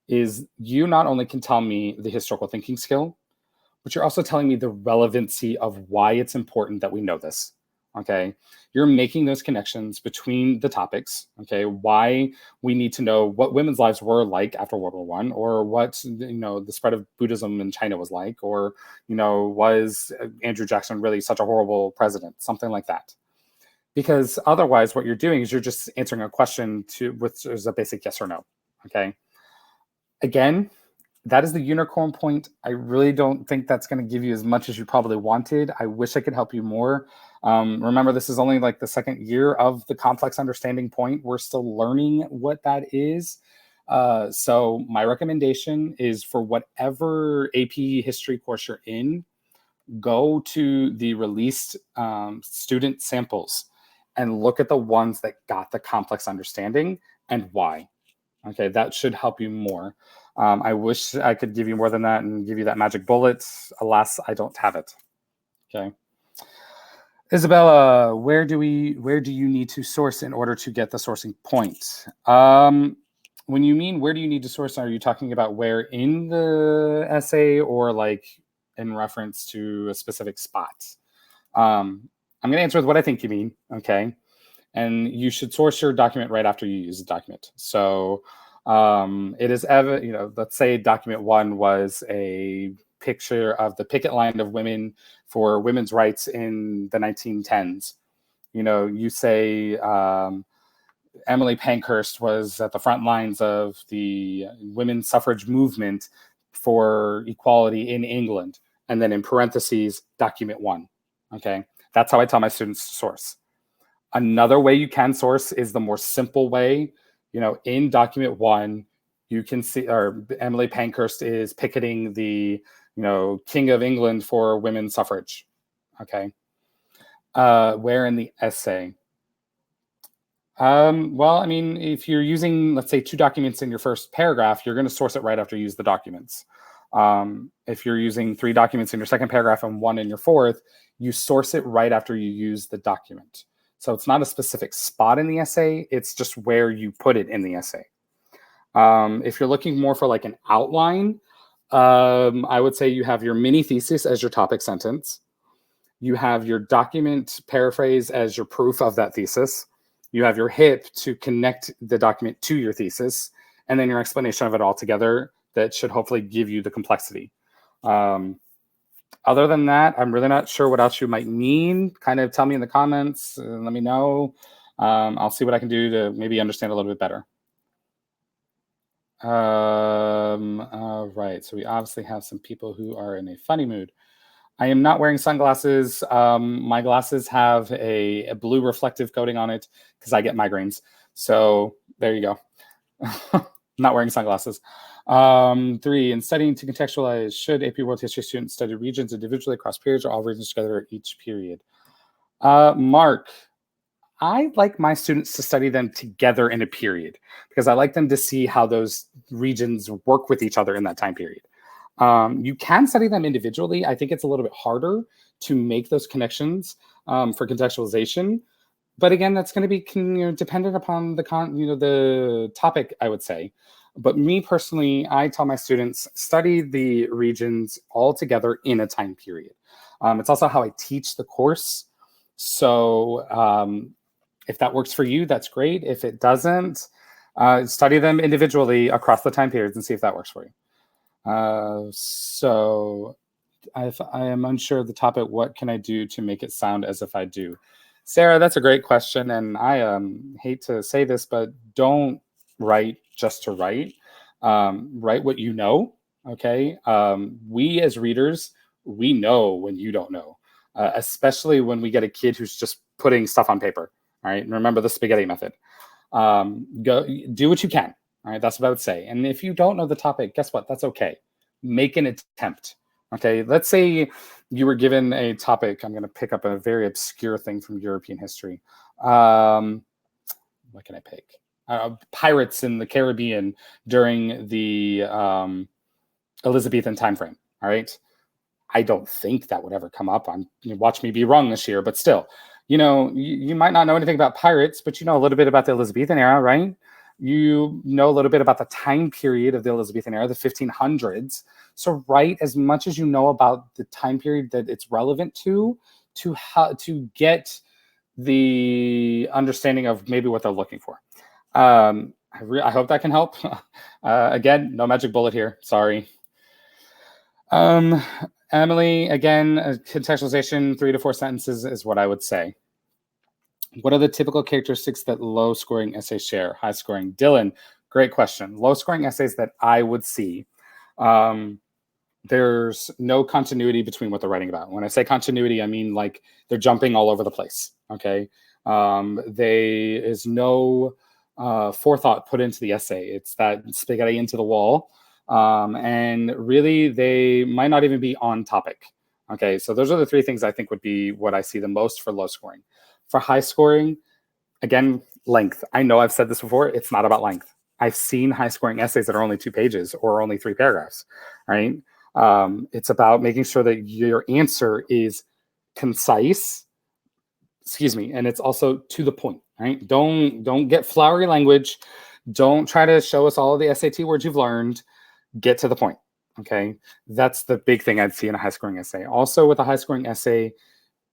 is you not only can tell me the historical thinking skill, but you're also telling me the relevancy of why it's important that we know this. Okay, you're making those connections between the topics. Okay, why we need to know what women's lives were like after World War One, or what the spread of Buddhism in China was like, or was Andrew Jackson really such a horrible president, something like that. Because otherwise, what you're doing is you're just answering a question which is a basic yes or no. Okay, again, that is the unicorn point. I really don't think that's going to give you as much as you probably wanted. I wish I could help you more. Remember, this is only like the second year of the complex understanding point. We're still learning what that is. So my recommendation is for whatever AP history course you're in, go to the released student samples and look at the ones that got the complex understanding and why. Okay, that should help you more. I wish I could give you more than that and give you that magic bullet. Alas, I don't have it. Okay. Isabella, where do you need to source in order to get the sourcing point? When you mean where do you need to source, are you talking about where in the essay, or like in reference to a specific spot? I'm going to answer with what I think you mean. Okay. And you should source your document right after you use the document. So it is let's say document 1 was a picture of the picket line of women for women's rights in the 1910s. You say Emily Pankhurst was at the front lines of the women's suffrage movement for equality in England, and then in parentheses, document 1. Okay, that's how I tell my students to source. Another way you can source is the more simple way. In document 1, you can see, or Emily Pankhurst is picketing the, King of England for women's suffrage. Okay. Where in the essay? Well, I mean, if you're using, let's say, 2 documents in your first paragraph, you're going to source it right after you use the documents. If you're using 3 documents in your second paragraph and 1 in your fourth, you source it right after you use the document. So it's not a specific spot in the essay, it's just where you put it in the essay. If you're looking more for like an outline, I would say you have your mini thesis as your topic sentence. You have your document paraphrase as your proof of that thesis. You have your HIP to connect the document to your thesis, and then your explanation of it all together that should hopefully give you the complexity. Other than that, I'm really not sure what else you might mean. Kind of tell me in the comments and let me know. I'll see what I can do to maybe understand a little bit better. All right, so we obviously have some people who are in a funny mood. I am not wearing sunglasses. My glasses have a blue reflective coating on it because I get migraines. So there you go. Not wearing sunglasses. 3, in studying to contextualize, should AP World History students study regions individually across periods or all regions together each period? Mark, I like my students to study them together in a period because I like them to see how those regions work with each other in that time period. You can study them individually. I think it's a little bit harder to make those connections for contextualization. But again, that's going to be dependent upon the topic, I would say. But me personally, I tell my students, study the regions all together in a time period. It's also how I teach the course. So if that works for you, that's great. If it doesn't, study them individually across the time periods and see if that works for you. So I am unsure of the topic. What can I do to make it sound as if I do? Sarah, that's a great question. And I hate to say this, but don't write just to write. Write what you know. Okay. We as readers, we know when you don't know, especially when we get a kid who's just putting stuff on paper. All right. And remember the spaghetti method. Go do what you can. All right. That's what I would say. And if you don't know the topic, guess what? That's okay. Make an attempt. Okay. Let's say you were given a topic. I'm going to pick up a very obscure thing from European history. What can I pick? Pirates in the Caribbean during the Elizabethan time frame. All right. I don't think that would ever come up. Watch me be wrong this year, but still, you might not know anything about pirates, but you know a little bit about the Elizabethan era, right? You know a little bit about the time period of the Elizabethan era, the 1500s. So write as much as you know about the time period that it's relevant to get the understanding of maybe what they're looking for. I hope that can help. Again, no magic bullet here. Sorry. Emily, again, contextualization, 3 to 4 sentences is what I would say. What are the typical characteristics that low-scoring essays share? High-scoring. Dylan, great question. Low-scoring essays that I would see, there's no continuity between what they're writing about. When I say continuity, I mean like they're jumping all over the place, okay? There is no forethought put into the essay. It's that spaghetti into the wall. And really, they might not even be on topic. Okay, so those are the 3 things I think would be what I see the most for low scoring. For high scoring, again, length. I know I've said this before. It's not about length. I've seen high scoring essays that are only 2 pages or only 3 paragraphs, right? It's about making sure that your answer is concise, and it's also to the point, right? Don't get flowery language. Don't try to show us all of the SAT words you've learned. Get to the point, okay? That's the big thing I'd see in a high-scoring essay. Also, with a high-scoring essay,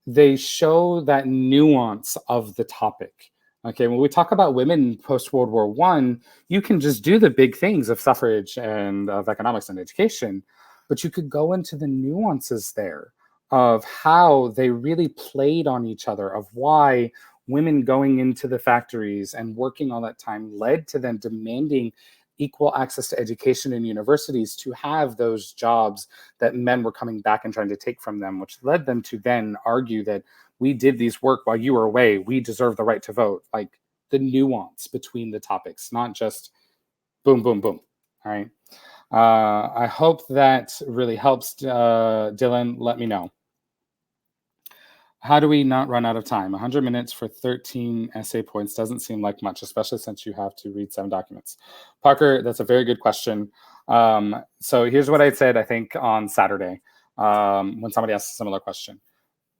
they show that nuance of the topic. Okay, when we talk about women post-World War I, you can just do the big things of suffrage and of economics and education, but you could go into the nuances there of how they really played on each other, of why women going into the factories and working all that time led to them demanding equal access to education in universities to have those jobs that men were coming back and trying to take from them, which led them to then argue that we did these work while you were away. We deserve the right to vote. Like the nuance between the topics, not just boom, boom, boom. All right. I hope that really helps. Dylan, let me know. How do we not run out of time? 100 minutes for 13 essay points doesn't seem like much, especially since you have to read 7 documents. Parker, that's a very good question. So here's what I said, I think, on Saturday when somebody asked a similar question.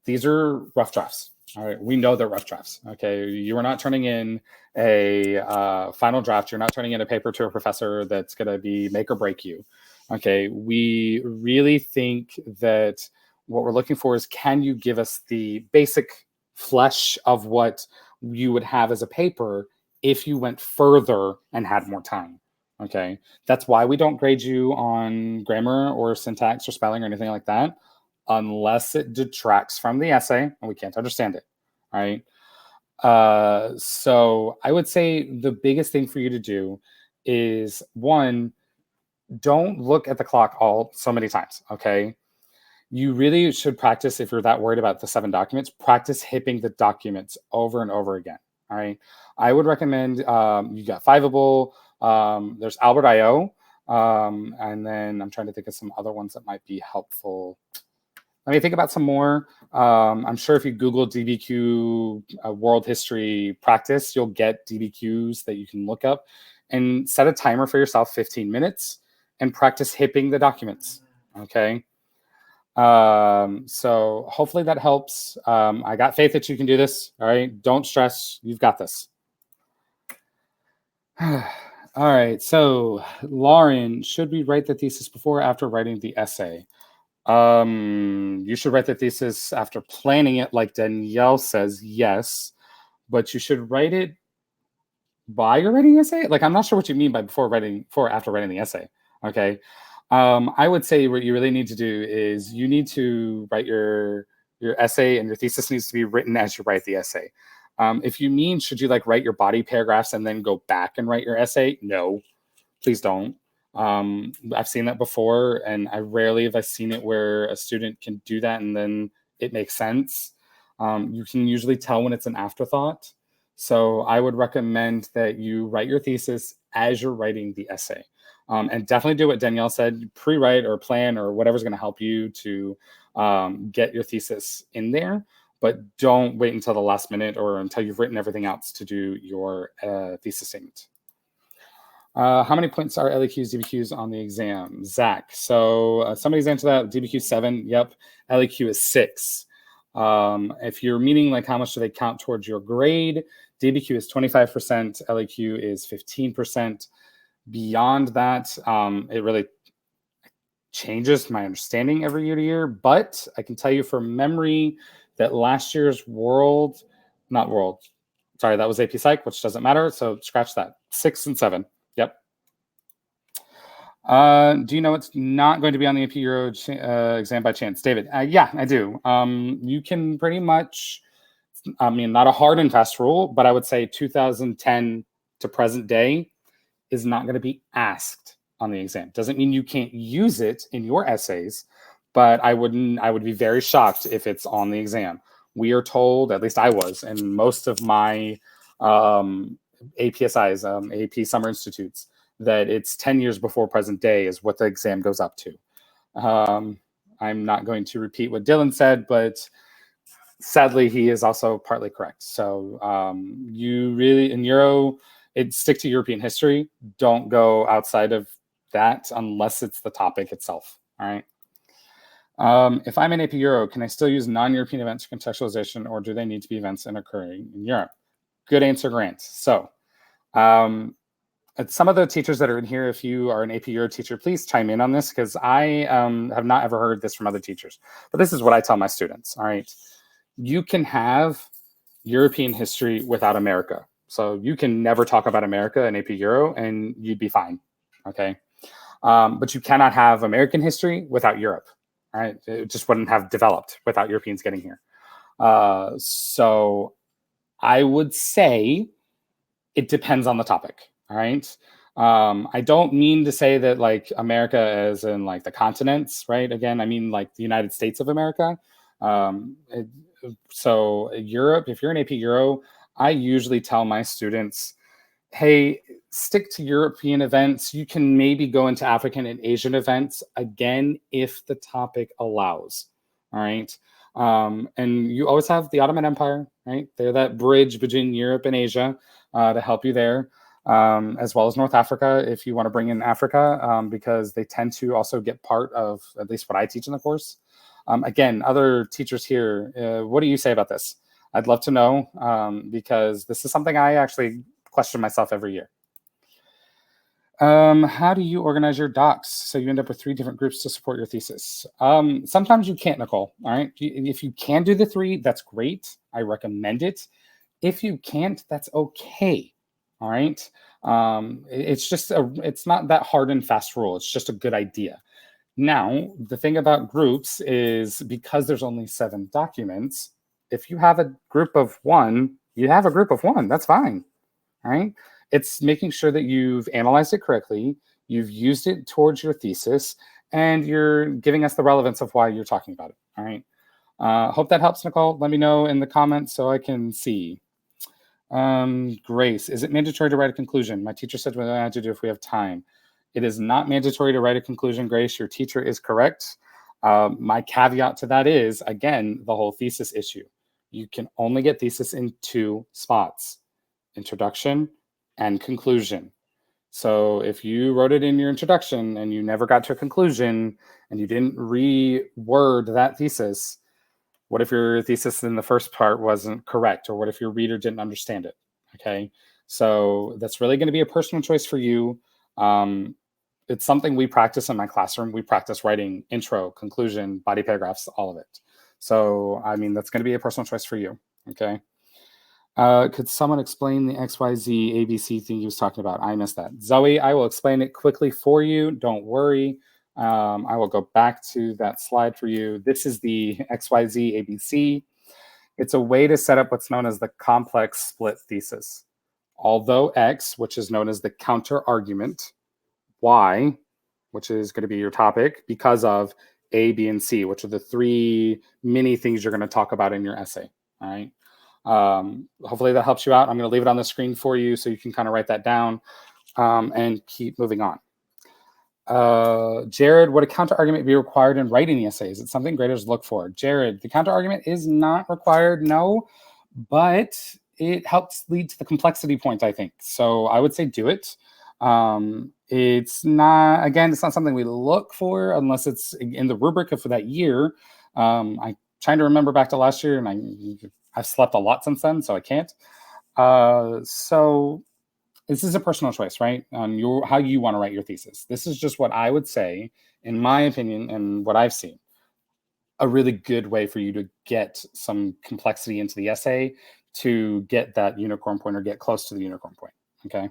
These are rough drafts. All right, we know they're rough drafts. Okay, you are not turning in a final draft. You're not turning in a paper to a professor that's going to be make or break you. Okay, we really think that what we're looking for is, can you give us the basic flesh of what you would have as a paper if you went further and had more time? Okay, that's why we don't grade you on grammar or syntax or spelling or anything like that, unless it detracts from the essay and we can't understand it. All right. So I would say the biggest thing for you to do is, one, don't look at the clock so many times. Okay. You really should practice, if you're that worried about the 7 documents, practice hipping the documents over and over again. All right. I would recommend you got Fiveable. There's Albert.io. And then I'm trying to think of some other ones that might be helpful. Let me think about some more. I'm sure if you Google DBQ world history practice, you'll get DBQs that you can look up, and set a timer for yourself, 15 minutes, and practice hipping the documents. Okay. So hopefully that helps. I got faith that you can do this. All right. Don't stress. You've got this. All right. So Lauren, should we write the thesis before or after writing the essay? You should write the thesis after planning it, like Danielle says, yes, but you should write it while you're writing the essay. Like, I'm not sure what you mean by after writing the essay. Okay. I would say what you really need to do is you need to write your essay, and your thesis needs to be written as you write the essay. If you mean, should you like write your body paragraphs and then go back and write your essay? No, please don't. I've seen that before, and I rarely have I seen it where a student can do that and then it makes sense. You can usually tell when it's an afterthought. So I would recommend that you write your thesis as you're writing the essay. And definitely do what Danielle said, pre-write or plan or whatever's going to help you to get your thesis in there. But don't wait until the last minute or until you've written everything else to do your thesis statement. How many points are LEQs, DBQs on the exam? Zach. So somebody's answered that. DBQ 7. Yep. LEQ is 6. If you're meaning like how much do they count towards your grade, DBQ is 25%, LEQ is 15%. Beyond that, it really changes my understanding every year to year. But I can tell you from memory that last year's that was AP Psych, which doesn't matter. So scratch that. 6 and 7. Yep. Do you know it's not going to be on the AP Euro exam by chance? David, yeah, I do. You can pretty much, not a hard and fast rule, but I would say 2010 to present day is not going to be asked on the exam. Doesn't mean you can't use it in your essays, but I would be very shocked if it's on the exam. We are told, at least I was, and most of my APSIs, AP Summer Institutes, that it's 10 years before present day is what the exam goes up to. I'm not going to repeat what Dylan said, but sadly, he is also partly correct. So you really, in Euro, stick to European history. Don't go outside of that unless it's the topic itself. All right. If I'm in AP Euro, can I still use non-European events for contextualization, or do they need to be events and occurring in Europe? Good answer, Grant. So some of the teachers that are in here, if you are an AP Euro teacher, please chime in on this, because I have not ever heard this from other teachers. But this is what I tell my students. All right. You can have European history without America. So you can never talk about America in AP Euro and you'd be fine, okay? But you cannot have American history without Europe, right? It just wouldn't have developed without Europeans getting here. So I would say it depends on the topic, all right? I don't mean to say that like America as in like the continents, right? Again, I mean like the United States of America. So Europe, if you're an AP Euro, I usually tell my students, hey, stick to European events. You can maybe go into African and Asian events, again, if the topic allows, all right? And you always have the Ottoman Empire, right? They're that bridge between Europe and Asia to help you there, as well as North Africa, if you want to bring in Africa, because they tend to also get part of at least what I teach in the course. Again, other teachers here, what do you say about this? I'd love to know, because this is something I actually question myself every year. How do you organize your docs so you end up with 3 different groups to support your thesis? Sometimes you can't, Nicole, all right? If you can do the 3, that's great. I recommend it. If you can't, that's okay, all right? It's not that hard and fast rule. It's just a good idea. Now, the thing about groups is because there's only 7 documents, if you have a group of 1, you have a group of 1. That's fine. All right. It's making sure that you've analyzed it correctly, you've used it towards your thesis, and you're giving us the relevance of why you're talking about it. All right. Hope that helps, Nicole. Let me know in the comments so I can see. Grace, is it mandatory to write a conclusion? My teacher said what I had to do if we have time. It is not mandatory to write a conclusion, Grace. Your teacher is correct. My caveat to that is, again, the whole thesis issue. You can only get thesis in 2 spots, introduction and conclusion. So if you wrote it in your introduction and you never got to a conclusion and you didn't reword that thesis, what if your thesis in the first part wasn't correct? Or what if your reader didn't understand it? Okay. So that's really going to be a personal choice for you. It's something we practice in my classroom. We practice writing intro, conclusion, body paragraphs, all of it. So, that's going to be a personal choice for you. Okay. Could someone explain the XYZ ABC thing he was talking about? I missed that. Zoe, I will explain it quickly for you. Don't worry. I will go back to that slide for you. This is the XYZ ABC. It's a way to set up what's known as the complex split thesis. Although X, which is known as the counter argument, Y which is going to be your topic, because of A, B, and C, which are the three mini things you're going to talk about in your essay. All right. Hopefully that helps you out. I'm going to leave it on the screen for you so you can kind of write that down and keep moving on. Jared, would a counter argument be required in writing the essay? Is it something graders look for? Jared, the counter argument is not required, no, but it helps lead to the complexity point, I think. So I would say do it. It's not, again, it's not something we look for unless it's in the rubric for that year. I'm trying to remember back to last year, and I've slept a lot since then, so I can't. So this is a personal choice, right? How you want to write your thesis. This is just what I would say, in my opinion, and what I've seen, a really good way for you to get some complexity into the essay to get that unicorn point or get close to the unicorn point. Okay.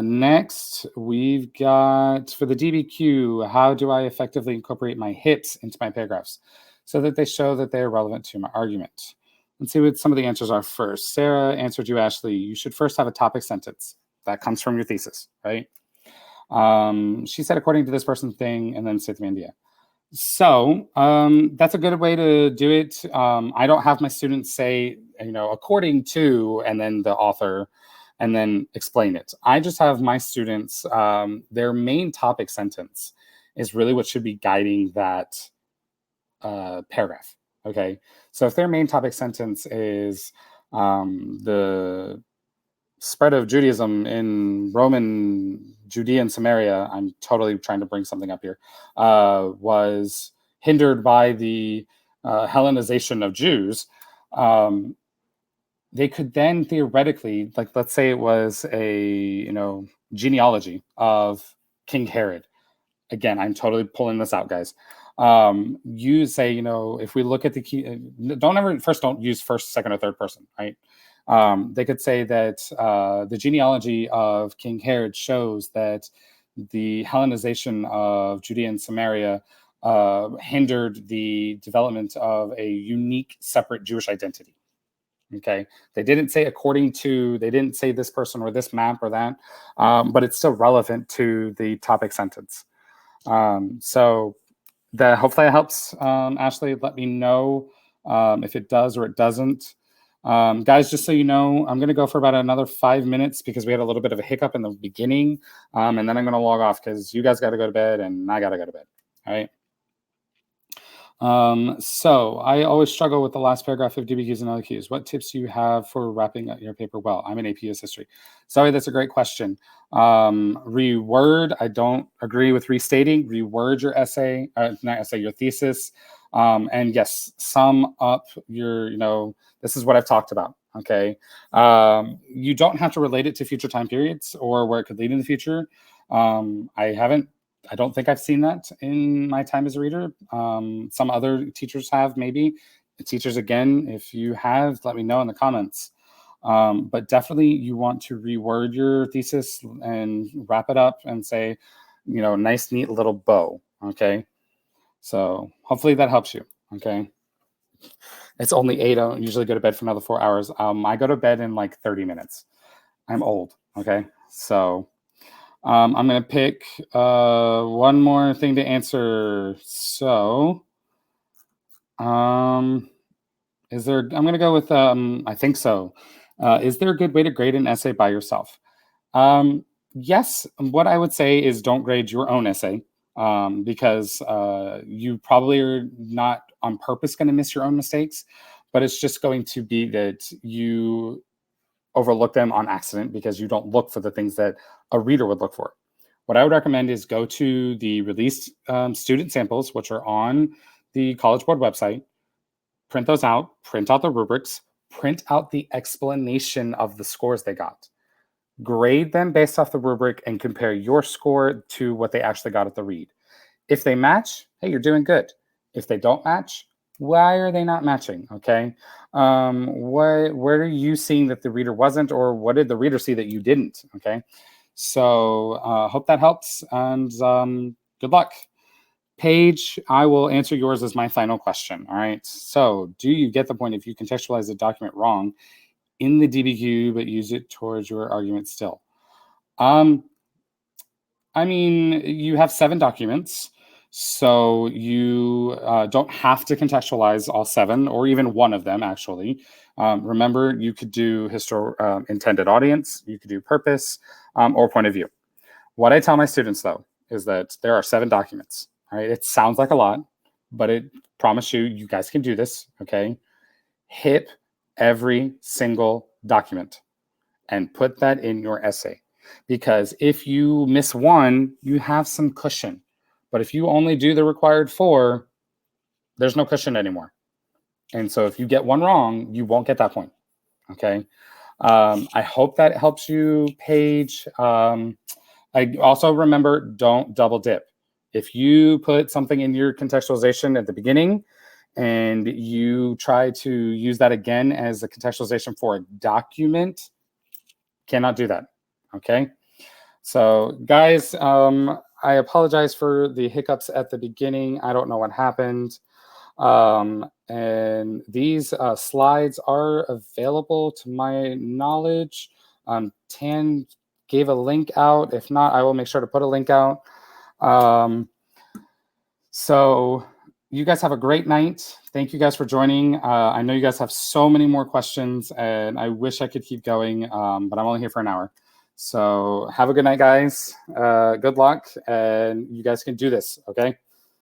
Next, we've got for the DBQ, how do I effectively incorporate my hits into my paragraphs so that they show that they're relevant to my argument? Let's see what some of the answers are first. Sarah answered you, Ashley. You should first have a topic sentence that comes from your thesis, right? She said, according to this person thing, and then say the India. So that's a good way to do it. I don't have my students say, according to, and then the author, and then explain it. I just have my students, their main topic sentence is really what should be guiding that paragraph. Okay, so if their main topic sentence is the spread of Judaism in Roman Judea and Samaria, I'm totally trying to bring something up here, was hindered by the Hellenization of Jews, they could then theoretically, like, let's say it was a, genealogy of King Herod. Again, I'm totally pulling this out, guys. You say, if we look at the key, don't use first, second, or third person, right? They could say that the genealogy of King Herod shows that the Hellenization of Judea and Samaria hindered the development of a unique, separate Jewish identity. Okay, they didn't say they didn't say this person or this map or that, but it's still relevant to the topic sentence. So hopefully that helps. Ashley, let me know if it does or it doesn't. Guys, just so you know, I'm going to go for about another 5 minutes because we had a little bit of a hiccup in the beginning, and then I'm going to log off because you guys got to go to bed and I got to go to bed. All right. So I always struggle with the last paragraph of DBQs and LQs. What tips do you have for wrapping up your paper well? I'm in AP US history. Sorry, that's a great question. Reword. I don't agree with restating. Reword your essay, your thesis. And yes, sum up your, this is what I've talked about. Okay. You don't have to relate it to future time periods or where it could lead in the future. I don't think I've seen that in my time as a reader. Some other teachers have, maybe. Teachers, again, if you have, let me know in the comments. But definitely you want to reword your thesis and wrap it up and say, nice, neat little bow. Okay. So hopefully that helps you. Okay. It's only 8. I don't usually go to bed for another 4 hours. I go to bed in like 30 minutes. I'm old. Okay. So I'm going to pick one more thing to answer. So, I'm going to go with, I think so. Is there a good way to grade an essay by yourself? Yes. What I would say is don't grade your own essay because you probably are not on purpose going to miss your own mistakes, but it's just going to be that you overlook them on accident because you don't look for the things that a reader would look for. What I would recommend is go to the released student samples, which are on the College Board website, print those out, print out the rubrics, print out the explanation of the scores they got. Grade them based off the rubric and compare your score to what they actually got at the read. If they match, hey, you're doing good. If they don't match, why are they not matching? Okay. Where are you seeing that the reader wasn't, or what did the reader see that you didn't? Okay. So hope that helps, and good luck. Paige, I will answer yours as my final question. All right. So do you get the point if you contextualize the document wrong in the DBQ, but use it towards your argument still? I mean, you have 7 documents, so you don't have to contextualize all 7 or even one of them, actually. Remember, you could do intended audience, you could do purpose, or point of view. What I tell my students, though, is that there are 7 documents. All right, it sounds like a lot, but it promise you, you guys can do this. Okay, hit every single document and put that in your essay, because if you miss one, you have some cushion. But if you only do the required 4, there's no cushion anymore. And so if you get one wrong, you won't get that point. Okay. I hope that helps you, Paige. I also remember, don't double dip. If you put something in your contextualization at the beginning and you try to use that again as a contextualization for a document, cannot do that. Okay. So guys, I apologize for the hiccups at the beginning. I don't know what happened. And these slides are available to my knowledge. Tan gave a link out. If not, I will make sure to put a link out. So you guys have a great night. Thank you guys for joining. I know you guys have so many more questions, and I wish I could keep going, but I'm only here for an hour. So have a good night, guys. Good luck, and you guys can do this, okay?